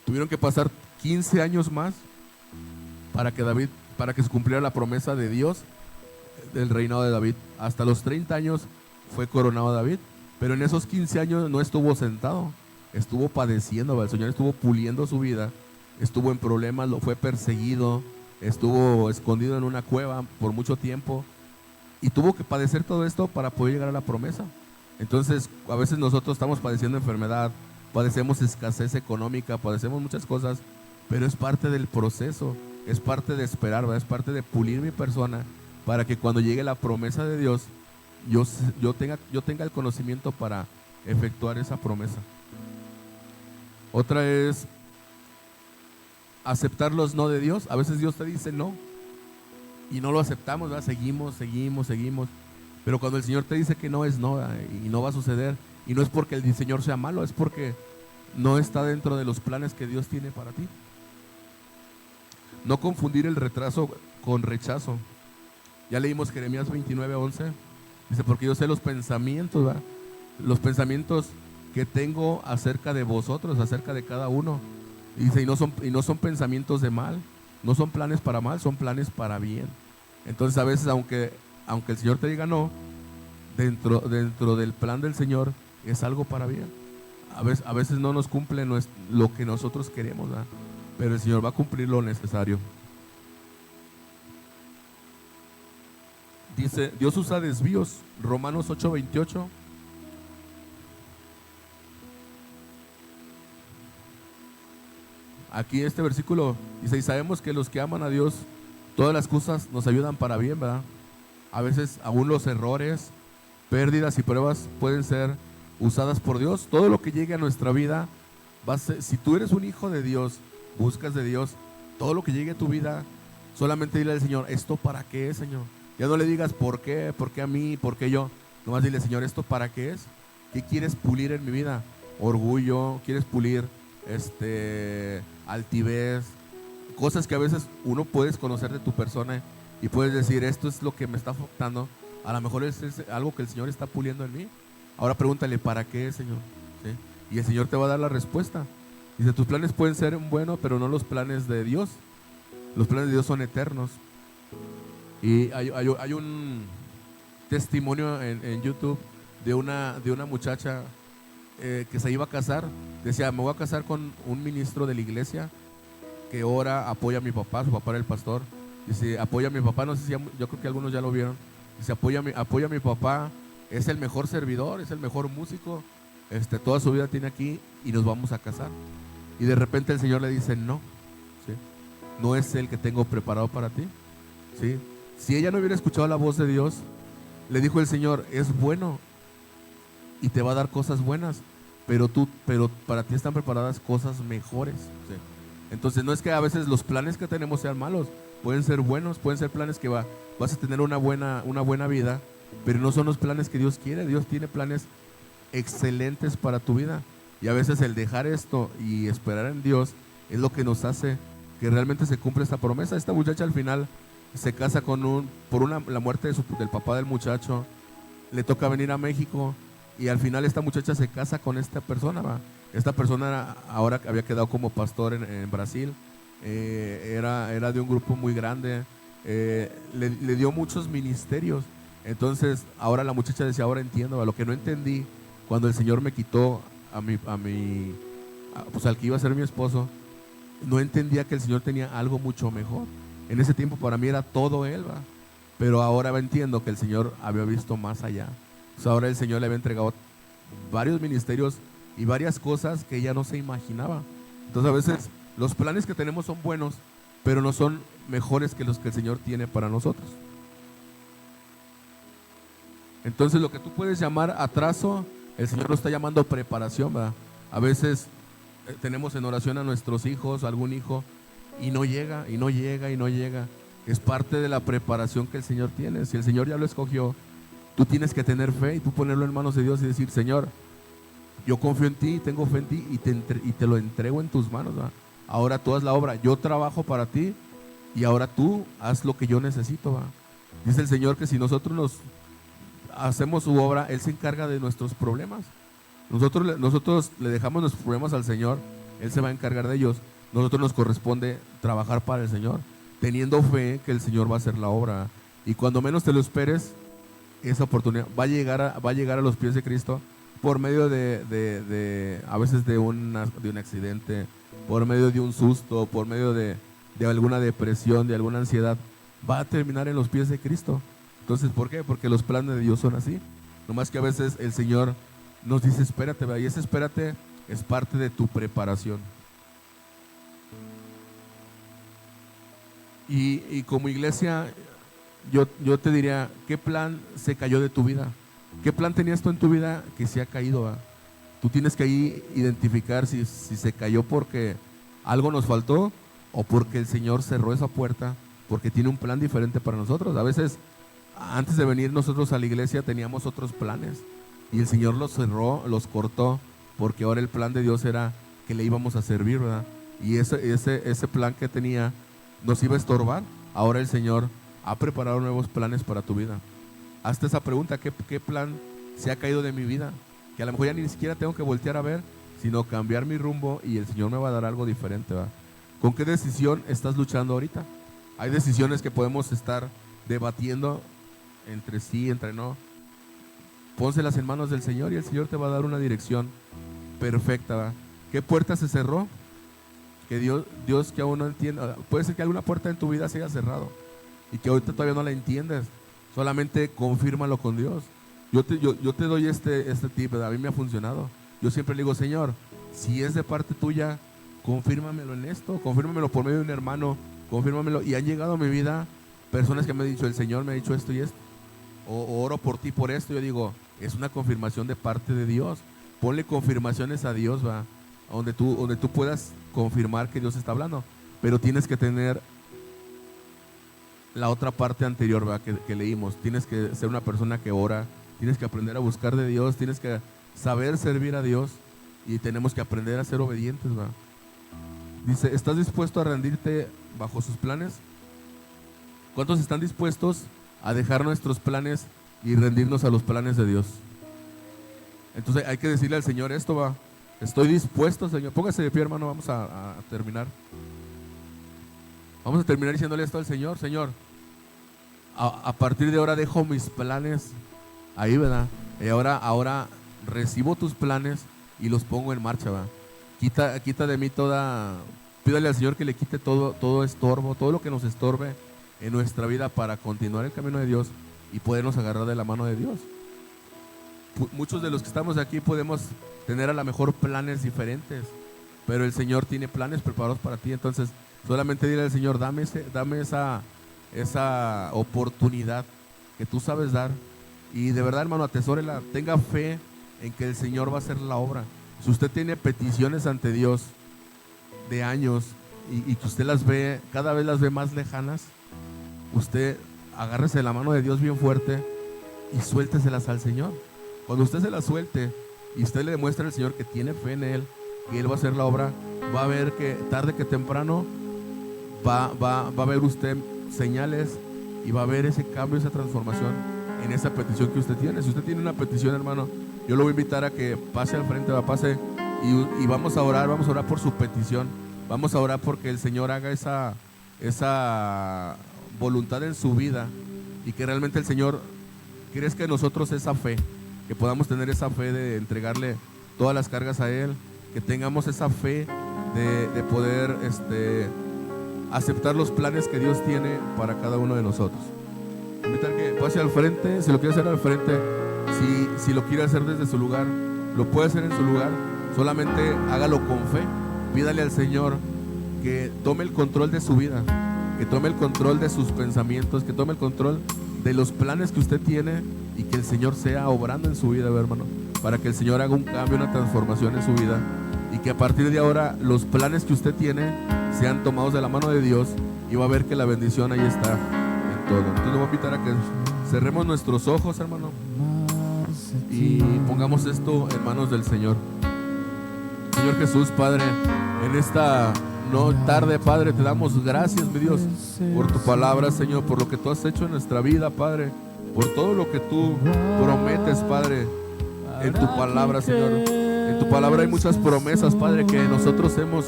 tuvieron que pasar 15 años más para que se cumpliera la promesa de Dios del reinado de David. Hasta los 30 años fue coronado David, pero en esos 15 años no estuvo sentado, estuvo padeciendo. El Señor estuvo puliendo su vida, estuvo en problemas, lo fue perseguido, estuvo escondido en una cueva por mucho tiempo y tuvo que padecer todo esto para poder llegar a la promesa. Entonces, a veces nosotros estamos padeciendo enfermedad, padecemos escasez económica, padecemos muchas cosas, pero es parte del proceso, es parte de esperar, ¿verdad? Es parte de pulir mi persona para que cuando llegue la promesa de Dios, yo tenga el conocimiento para efectuar esa promesa. Otra es aceptar los no de Dios. A veces Dios te dice no y no lo aceptamos, ¿verdad? Seguimos. Pero cuando el Señor te dice que no es no, ¿verdad? Y no va a suceder, y no es porque el Señor sea malo, es porque no está dentro de los planes que Dios tiene para ti. No confundir el retraso con rechazo. Ya leímos Jeremías 29:11. Dice, porque yo sé los pensamientos, ¿verdad? Los pensamientos que tengo acerca de vosotros, acerca de cada uno. Y dice, y no son pensamientos de mal, no son planes para mal, son planes para bien. Entonces a veces, aunque el Señor te diga no, dentro del plan del Señor es algo para bien. A veces no nos cumple lo que nosotros queremos, ¿verdad? Pero el Señor va a cumplir lo necesario. Dice, Dios usa desvíos, Romanos 8:28. Aquí este versículo dice, y sabemos que los que aman a Dios, todas las cosas nos ayudan para bien, ¿verdad? A veces aún los errores, pérdidas y pruebas pueden ser usadas por Dios. Todo lo que llegue a nuestra vida, si tú eres un hijo de Dios, buscas de Dios, todo lo que llegue a tu vida, solamente dile al Señor, ¿esto para qué es, Señor? Ya no le digas por qué a mí, por qué yo. Nomás dile, Señor, ¿esto para qué es? ¿Qué quieres pulir en mi vida? Orgullo, quieres pulir altivez, cosas que a veces uno puedes conocer de tu persona y puedes decir, esto es lo que me está afectando. A lo mejor es algo que el Señor está puliendo en mí. Ahora pregúntale, ¿para qué, Señor? ¿Sí? Y el Señor te va a dar la respuesta. Dice, tus planes pueden ser buenos, pero no los planes de Dios. Los planes de Dios son eternos. Y hay un testimonio en YouTube de una muchacha que se iba a casar. Decía, me voy a casar con un ministro de la iglesia que ahora apoya a mi papá. Su papá era el pastor. Dice, apoya a mi papá, no sé si yo creo que algunos ya lo vieron. Dice, apoya a mi papá, es el mejor servidor, es el mejor músico, toda su vida tiene aquí y nos vamos a casar. Y de repente el Señor le dice, no, ¿sí? No es el que tengo preparado para ti, ¿sí? Si ella no hubiera escuchado la voz de Dios, le dijo el Señor, es bueno y te va a dar cosas buenas, pero para ti están preparadas cosas mejores, ¿sí? Entonces no es que a veces los planes que tenemos sean malos, pueden ser buenos, pueden ser planes que vas a tener una buena vida, pero no son los planes que Dios quiere. Dios tiene planes excelentes para tu vida, y a veces el dejar esto y esperar en Dios es lo que nos hace que realmente se cumpla esta promesa. Esta muchacha al final se casa por la muerte del papá del muchacho, le toca venir a México y al final esta muchacha se casa con esta persona, ¿va? Esta persona ahora había quedado como pastor en Brasil, era de un grupo muy grande, le dio muchos ministerios. Entonces ahora la muchacha decía, ahora entiendo, ¿va? Lo que no entendí cuando el Señor me quitó pues al que iba a ser mi esposo, no entendía que el Señor tenía algo mucho mejor. En ese tiempo para mí era todo Él, ¿va? Pero ahora entiendo que el Señor había visto más allá. O sea, ahora el Señor le había entregado varios ministerios y varias cosas que ella no se imaginaba. Entonces a veces los planes que tenemos son buenos, pero no son mejores que los que el Señor tiene para nosotros. Entonces lo que tú puedes llamar atraso, el Señor lo está llamando preparación, ¿verdad? A veces tenemos en oración a nuestros hijos, algún hijo, y no llega. Es parte de la preparación que el Señor tiene. Si el Señor ya lo escogió, tú tienes que tener fe y tú ponerlo en manos de Dios y decir, Señor, yo confío en ti, tengo fe en ti y te lo entrego en tus manos, ¿verdad? Ahora tú haz la obra, yo trabajo para ti y ahora tú haz lo que yo necesito, ¿verdad? Dice el Señor que si nosotros nos hacemos su obra, Él se encarga de nuestros problemas. Nosotros le dejamos nuestros problemas al Señor, Él se va a encargar de ellos. nosotros nos corresponde trabajar para el Señor, teniendo fe que el Señor va a hacer la obra. Y cuando menos te lo esperes, esa oportunidad va a llegar a los pies de Cristo por medio a veces de un accidente, por medio de un susto, por medio de alguna depresión, de alguna ansiedad. Va a terminar en los pies de Cristo. Entonces, ¿por qué? Porque los planes de Dios son así. Nomás que a veces el Señor nos dice, espérate, ¿verdad? Y ese espérate es parte de tu preparación. Y como iglesia, yo te diría, ¿qué plan se cayó de tu vida? ¿Qué plan tenías tú en tu vida que se ha caído? ¿Va? Tú tienes que ahí identificar si se cayó porque algo nos faltó o porque el Señor cerró esa puerta, porque tiene un plan diferente para nosotros. A veces, antes de venir nosotros a la iglesia, teníamos otros planes y el Señor los cerró, los cortó, porque ahora el plan de Dios era que le íbamos a servir, ¿verdad? Y ese plan que tenía nos iba a estorbar. Ahora el Señor ha preparado nuevos planes para tu vida. Hazte esa pregunta, ¿qué plan se ha caído de mi vida? Que a lo mejor ya ni siquiera tengo que voltear a ver, sino cambiar mi rumbo y el Señor me va a dar algo diferente, ¿va? ¿Con qué decisión estás luchando ahorita? Hay decisiones que podemos estar debatiendo entre sí, entre no. Pónselas en manos del Señor y el Señor te va a dar una dirección perfecta, ¿va? ¿Qué puerta se cerró? Que Dios que aún no entiende. Puede ser que alguna puerta en tu vida se haya cerrado y que ahorita todavía no la entiendes. Solamente confírmalo con Dios. Yo te doy este tip, ¿verdad? A mí me ha funcionado. Yo siempre le digo, Señor, si es de parte tuya, confírmamelo en esto, confírmamelo por medio de un hermano, confírmamelo. Y han llegado a mi vida personas que me han dicho, el Señor me ha dicho esto y esto, o oro por ti por esto. Yo digo, es una confirmación de parte de Dios. Ponle confirmaciones a Dios, ¿va? Donde tú puedas confirmar que Dios está hablando, pero tienes que tener la otra parte anterior, ¿va? Que leímos. Tienes que ser una persona que ora, tienes que aprender a buscar de Dios, tienes que saber servir a Dios y tenemos que aprender a ser obedientes, ¿va? Dice, ¿estás dispuesto a rendirte bajo sus planes? ¿Cuántos están dispuestos a dejar nuestros planes y rendirnos a los planes de Dios? Entonces hay que decirle al Señor esto, ¿va? Estoy dispuesto, Señor. Póngase de pie, hermano, vamos a terminar. Vamos a terminar diciéndole esto al Señor. Señor, a partir de ahora dejo mis planes ahí, ¿verdad? Y ahora recibo tus planes y los pongo en marcha, ¿verdad? Quita de mí pídale al Señor que le quite todo estorbo, todo lo que nos estorbe en nuestra vida para continuar el camino de Dios y podernos agarrar de la mano de Dios. Muchos de los que estamos aquí podemos tener a lo mejor planes diferentes, pero el Señor tiene planes preparados para ti. Entonces solamente dile al Señor, dame esa oportunidad que tú sabes dar, y de verdad, hermano, atesórela, tenga fe en que el Señor va a hacer la obra. Si usted tiene peticiones ante Dios de años y que usted cada vez las ve más lejanas, usted agárrese de la mano de Dios bien fuerte y suélteselas al Señor. Cuando usted se las suelte y usted le demuestra al Señor que tiene fe en Él, que Él va a hacer la obra, va a ver que tarde que temprano va a ver usted señales y va a ver ese cambio, esa transformación en esa petición que usted tiene. Si usted tiene una petición, hermano, yo lo voy a invitar a que pase al frente, pase y vamos a orar por su petición. Vamos a orar porque el Señor haga esa voluntad en su vida y que realmente el Señor crezca en nosotros esa fe, que podamos tener esa fe de entregarle todas las cargas a Él, que tengamos esa fe de poder aceptar los planes que Dios tiene para cada uno de nosotros. Invitar que pase al frente, si lo quiere hacer al frente, si lo quiere hacer desde su lugar, lo puede hacer en su lugar, solamente hágalo con fe, pídale al Señor que tome el control de su vida, que tome el control de sus pensamientos, que tome el control de los planes que usted tiene y que el Señor sea obrando en su vida, hermano, para que el Señor haga un cambio, una transformación en su vida y que a partir de ahora los planes que usted tiene sean tomados de la mano de Dios y va a ver que la bendición ahí está en todo. Entonces le voy a invitar a que cerremos nuestros ojos, hermano, y pongamos esto en manos del Señor. Señor Jesús, Padre, en esta tarde, Padre, te damos gracias, mi Dios, por tu palabra, Señor, por lo que tú has hecho en nuestra vida, Padre, por todo lo que tú prometes, Padre, en tu palabra, Señor. En tu palabra hay muchas promesas, Padre, que nosotros hemos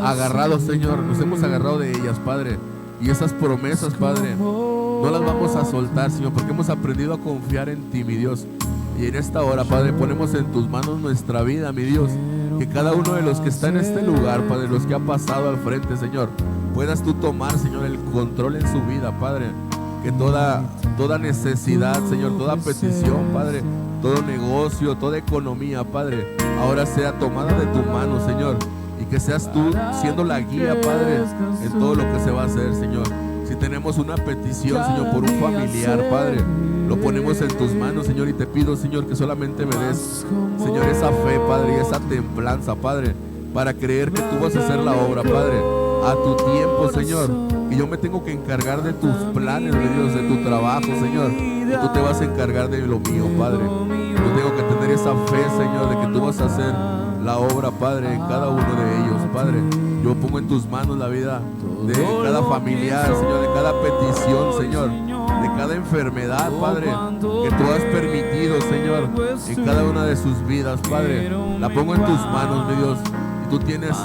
agarrado, Señor, nos hemos agarrado de ellas, Padre. Y esas promesas, Padre, no las vamos a soltar, Señor, porque hemos aprendido a confiar en ti, mi Dios. Y en esta hora, Padre, ponemos en tus manos nuestra vida, mi Dios. Que cada uno de los que está en este lugar, Padre, los que ha pasado al frente, Señor, puedas tú tomar, Señor, el control en su vida, Padre. Que toda necesidad, Señor, toda petición, Padre, todo negocio, toda economía, Padre, ahora sea tomada de tu mano, Señor. Y que seas tú siendo la guía, Padre, en todo lo que se va a hacer, Señor. Si tenemos una petición, Señor, por un familiar, Padre, lo ponemos en tus manos, Señor, y te pido, Señor, que solamente me des, Señor, esa fe, Padre, y esa templanza, Padre, para creer que tú vas a hacer la obra, Padre, a tu tiempo, Señor. Y yo me tengo que encargar de tus planes, mi Dios, de tu trabajo, Señor. Y tú te vas a encargar de lo mío, Padre. Yo tengo que tener esa fe, Señor, de que tú vas a hacer la obra, Padre, en cada uno de ellos, Padre. Yo pongo en tus manos la vida de cada familiar, Señor, de cada petición, Señor, de cada enfermedad, Padre, que tú has permitido, Señor, en cada una de sus vidas, Padre. La pongo en tus manos, mi Dios, y tú tienes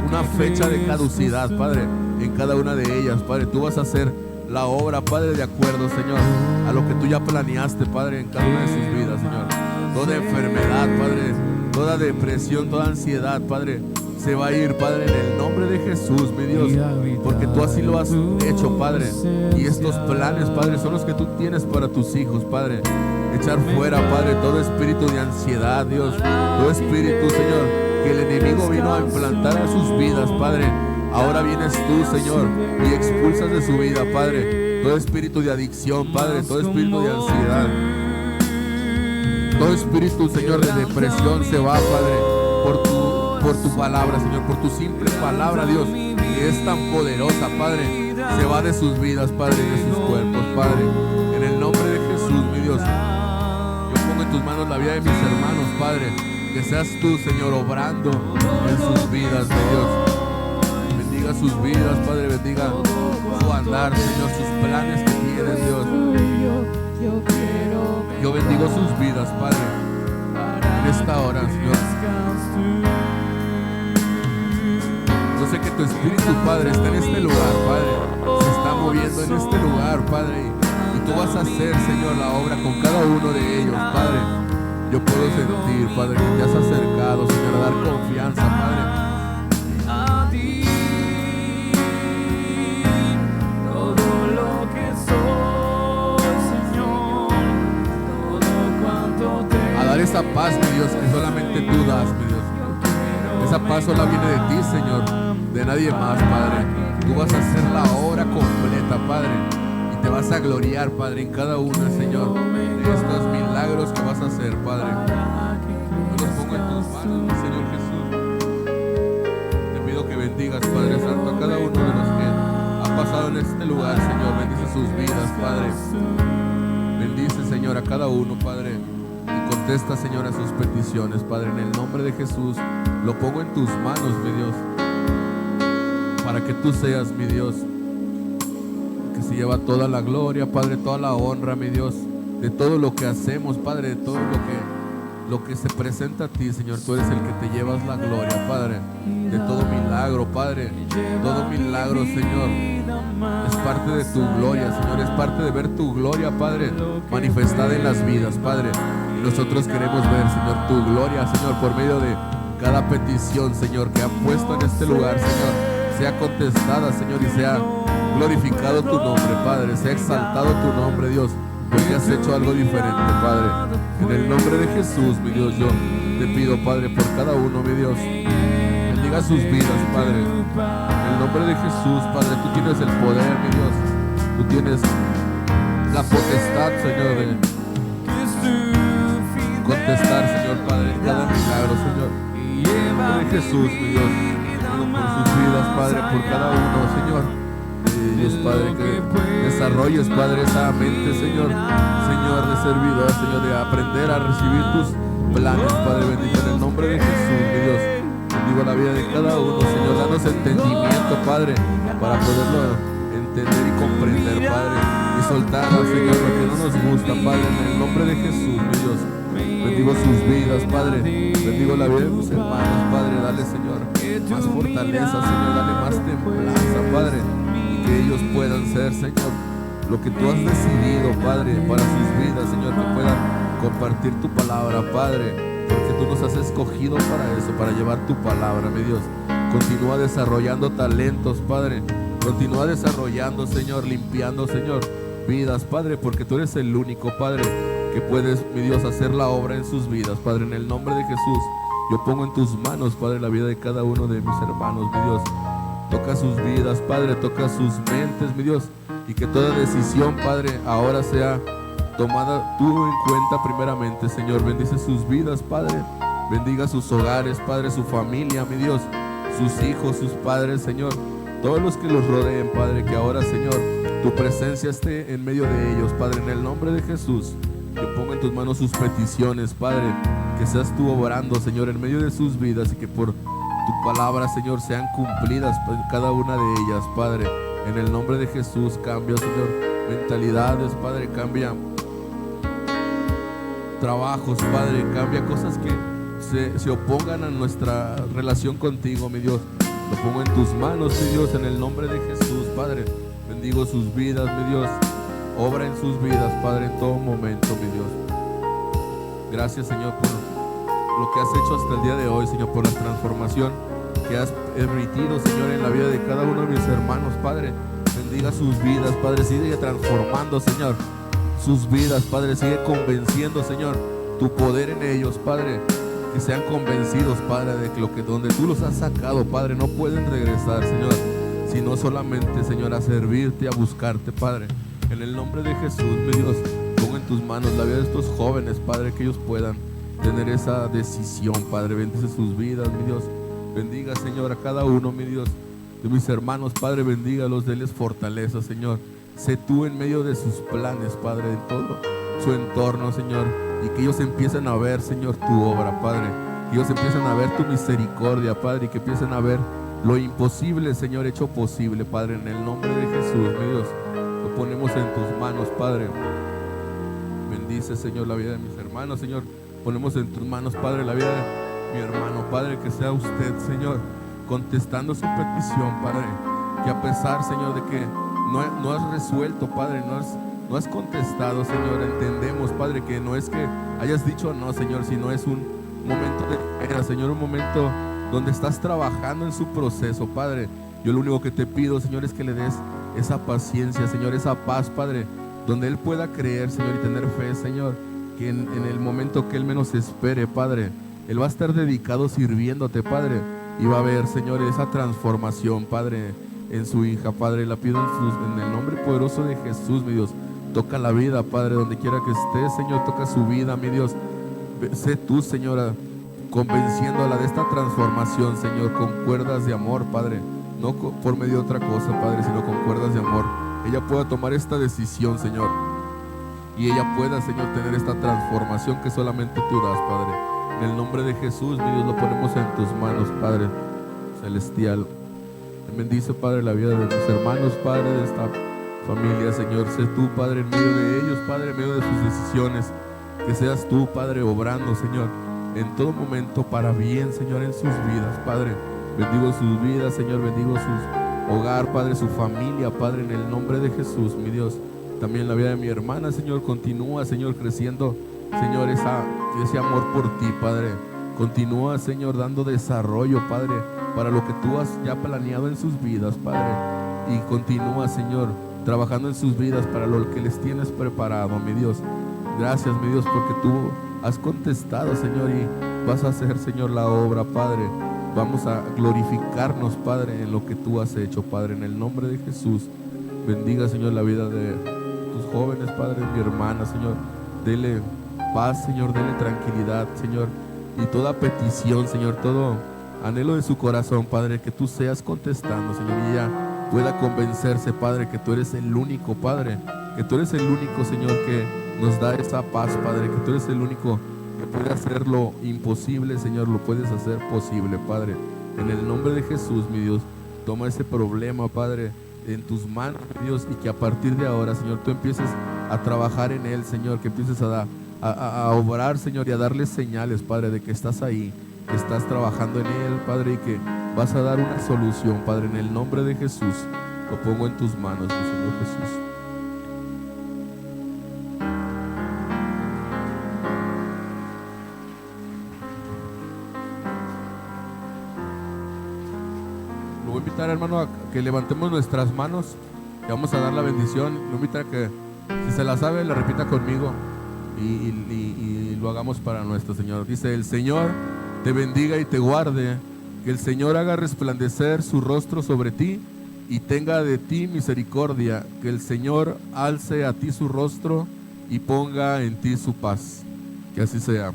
una fecha de caducidad, Padre, en cada una de ellas, Padre. Tú vas a hacer la obra, Padre, de acuerdo, Señor, a lo que tú ya planeaste, Padre, en cada una de sus vidas, Señor. Toda enfermedad, Padre, toda depresión, toda ansiedad, Padre, se va a ir, Padre, en el nombre de Jesús, mi Dios, porque tú así lo has hecho, Padre. Y estos planes, Padre, son los que tú tienes para tus hijos, Padre. Echar fuera, Padre, todo espíritu de ansiedad, Dios, todo espíritu, Señor, que el enemigo vino a implantar a sus vidas, Padre. Ahora vienes tú, Señor, y expulsas de su vida, Padre, todo espíritu de adicción, Padre, todo espíritu de ansiedad, todo espíritu, Señor, de depresión se va, Padre, por tu palabra, Señor, por tu simple palabra, Dios, que es tan poderosa, Padre. Se va de sus vidas, Padre, de sus cuerpos, Padre. En el nombre de Jesús, mi Dios, yo pongo en tus manos la vida de mis hermanos, Padre. Que seas tú, Señor, obrando en sus vidas, mi Dios. Bendiga sus vidas, Padre, bendiga su andar, Señor, sus planes que tienes, Dios. Yo bendigo sus vidas, Padre, en esta hora, Señor. Yo sé que tu Espíritu, Padre, está en este lugar, Padre. Se está moviendo en este lugar, Padre. Y tú vas a hacer, Señor, la obra con cada uno de ellos, Padre. Yo puedo sentir, Padre, que te has acercado, Señor, a dar confianza, Padre. Esa paz, mi Dios, que solamente tú das, mi Dios. Esa paz solo viene de ti, Señor, de nadie más, Padre. Tú vas a hacer la obra completa, Padre, y te vas a gloriar, Padre, en cada uno, Señor, de estos milagros que vas a hacer, Padre. Yo los pongo en tus manos, mi Señor Jesús. Te pido que bendigas, Padre Santo, a cada uno de los que han pasado en este lugar, Señor. Bendice sus vidas, Padre. Bendice, Señor, a cada uno, Padre. Contesta, Señor, a sus peticiones, Padre, en el nombre de Jesús. Lo pongo en tus manos, mi Dios, para que tú seas, mi Dios, que se lleva toda la gloria, Padre, toda la honra, mi Dios, de todo lo que hacemos, Padre, de todo lo que se presenta a ti, Señor. Tú eres el que te llevas la gloria, Padre, de todo milagro, Padre. Todo milagro, Señor, es parte de tu gloria, Señor, es parte de ver tu gloria, Padre, manifestada en las vidas, Padre. Nosotros queremos ver, Señor, tu gloria, Señor, por medio de cada petición, Señor, que han puesto en este lugar, Señor. Sea contestada, Señor, y sea glorificado tu nombre, Padre. Sea exaltado tu nombre, Dios, porque has hecho algo diferente, Padre. En el nombre de Jesús, mi Dios, yo te pido, Padre, por cada uno, mi Dios. Bendiga sus vidas, Padre. En el nombre de Jesús, Padre, tú tienes el poder, mi Dios. Tú tienes la potestad, Señor, de contestar, Señor, Padre, en cada milagro, Señor. En el nombre de Jesús, mi Dios, pido por sus vidas, Padre, por cada uno, Señor. Dios, Padre, que desarrolles, Padre, esa mente, Señor, Señor, de servidor, Señor, de aprender a recibir tus planes, Padre bendito, en el nombre de Jesús, mi Dios. Bendigo la vida de cada uno, Señor, danos entendimiento, Padre, para poderlo entender y comprender, Padre, y soltar, Señor, lo que no nos gusta, Padre, en el nombre de Jesús, mi Dios. Bendigo sus vidas, Padre. Bendigo la vida de mis hermanos, Padre. Dale, Señor, más fortaleza, Señor. Dale más templanza, Padre. Y que ellos puedan ser, Señor, lo que tú has decidido, Padre, para sus vidas, Señor. Que puedan compartir tu palabra, Padre. Porque tú nos has escogido para eso, para llevar tu palabra, mi Dios. Continúa desarrollando talentos, Padre. Continúa desarrollando, Señor, limpiando, Señor, vidas, Padre, porque tú eres el único, Padre, que puedes, mi Dios, hacer la obra en sus vidas, Padre. En el nombre de Jesús, yo pongo en tus manos, Padre, la vida de cada uno de mis hermanos, mi Dios. Toca sus vidas, Padre, toca sus mentes, mi Dios, y que toda decisión, Padre, ahora sea tomada tú en cuenta primeramente, Señor. Bendice sus vidas, Padre. Bendiga sus hogares, Padre, su familia, mi Dios, sus hijos, sus padres, Señor. Todos los que los rodeen, Padre, que ahora, Señor, tu presencia esté en medio de ellos, Padre, en el nombre de Jesús. Yo pongo en tus manos sus peticiones, Padre, que seas tú obrando, Señor, en medio de sus vidas y que por tu palabra, Señor, sean cumplidas cada una de ellas, Padre. En el nombre de Jesús, cambia, Señor, mentalidades, Padre, cambia trabajos, Padre, cambia cosas que se opongan a nuestra relación contigo, mi Dios. Lo pongo en tus manos, mi Dios, en el nombre de Jesús, Padre. Bendigo sus vidas, mi Dios. Obra en sus vidas, Padre, en todo momento, mi Dios. Gracias, Señor, por lo que has hecho hasta el día de hoy, Señor, por la transformación que has permitido, Señor, en la vida de cada uno de mis hermanos, Padre. Bendiga sus vidas, Padre. Sigue transformando, Señor, sus vidas, Padre. Sigue convenciendo, Señor, tu poder en ellos, Padre. Que sean convencidos, Padre, de que donde tú los has sacado, Padre, no pueden regresar, Señor, sino solamente, Señor, a servirte, a buscarte, Padre. En el nombre de Jesús, mi Dios, pongo en tus manos la vida de estos jóvenes, Padre, que ellos puedan tener esa decisión, Padre. Bendice sus vidas, mi Dios. Bendiga, Señor, a cada uno, mi Dios, de mis hermanos, Padre. Bendígalos, denles fortaleza, Señor. Sé tú en medio de sus planes, Padre, en todo su entorno, Señor. Y que ellos empiecen a ver, Señor, tu obra, Padre. Que ellos empiecen a ver tu misericordia, Padre. Y que empiecen a ver lo imposible, Señor, hecho posible, Padre. En el nombre de Jesús, mi Dios, lo ponemos en tus manos, Padre. Bendice, Señor, la vida de mis hermanos, Señor. Ponemos en tus manos, Padre, la vida de mi hermano, Padre. Que sea usted, Señor, contestando su petición, Padre. Que a pesar, Señor, de que no has resuelto, Padre, no has contestado, Señor. Entendemos, Padre, que no es que hayas dicho no, Señor, sino es un momento de espera, Señor, un momento donde estás trabajando en su proceso, Padre. Yo lo único que te pido, Señor, es que le des esa paciencia, Señor, esa paz, Padre, donde Él pueda creer, Señor, y tener fe, Señor, que en el momento que Él menos espere, Padre, Él va a estar dedicado sirviéndote, Padre, y va a ver, Señor, esa transformación, Padre, en su hija, Padre. La pido en el nombre poderoso de Jesús, mi Dios. Toca la vida, Padre, donde quiera que esté, Señor. Toca su vida, mi Dios. Sé tú, Señora, convenciéndola de esta transformación, Señor, con cuerdas de amor, Padre. No por medio de otra cosa, Padre, sino con cuerdas de amor. Ella pueda tomar esta decisión, Señor. Y ella pueda, Señor, tener esta transformación que solamente tú das, Padre. En el nombre de Jesús, mi Dios, lo ponemos en tus manos, Padre celestial. Bendice, Padre, la vida de mis hermanos, Padre, de esta familia, Señor. Sé tú, Padre, en medio de ellos, Padre, en medio de sus decisiones. Que seas tú, Padre, obrando, Señor, en todo momento para bien, Señor, en sus vidas, Padre. Bendigo sus vidas, Señor. Bendigo su hogar, Padre, su familia, Padre, en el nombre de Jesús, mi Dios. También la vida de mi hermana, Señor, continúa, Señor, creciendo, Señor, ese amor por ti, Padre. Continúa, Señor, dando desarrollo, Padre, para lo que tú has ya planeado en sus vidas, Padre. Y continúa, Señor, trabajando en sus vidas para lo que les tienes preparado, mi Dios. Gracias, mi Dios, porque tú has contestado, Señor, y vas a hacer, Señor, la obra, Padre. Vamos a glorificarnos, Padre, en lo que tú has hecho, Padre, en el nombre de Jesús. Bendiga, Señor, la vida de tus jóvenes, Padre, mi hermana, Señor. Dele paz, Señor, dele tranquilidad, Señor. Y toda petición, Señor, todo anhelo de su corazón, Padre, que tú seas contestando, Señor, y ella pueda convencerse, Padre, que tú eres el único, Padre, que tú eres el único, Señor, que nos da esa paz, Padre, que tú eres el único que puede hacer lo imposible, Señor, lo puedes hacer posible, Padre. En el nombre de Jesús, mi Dios, toma ese problema, Padre, en tus manos, Dios, y que a partir de ahora, Señor, tú empieces a trabajar en él, Señor, que empieces a a obrar, Señor, y a darle señales, Padre, de que estás ahí, que estás trabajando en él, Padre, y que vas a dar una solución, Padre, en el nombre de Jesús. Lo pongo en tus manos, mi Señor Jesús. Lo voy a invitar, hermano, a que levantemos nuestras manos y vamos a dar la bendición. Lo voy a invitar a que, si se la sabe, la repita conmigo y lo hagamos para nuestro Señor. Dice: el Señor te bendiga y te guarde, que el Señor haga resplandecer su rostro sobre ti y tenga de ti misericordia, que el Señor alce a ti su rostro y ponga en ti su paz. Que así sea.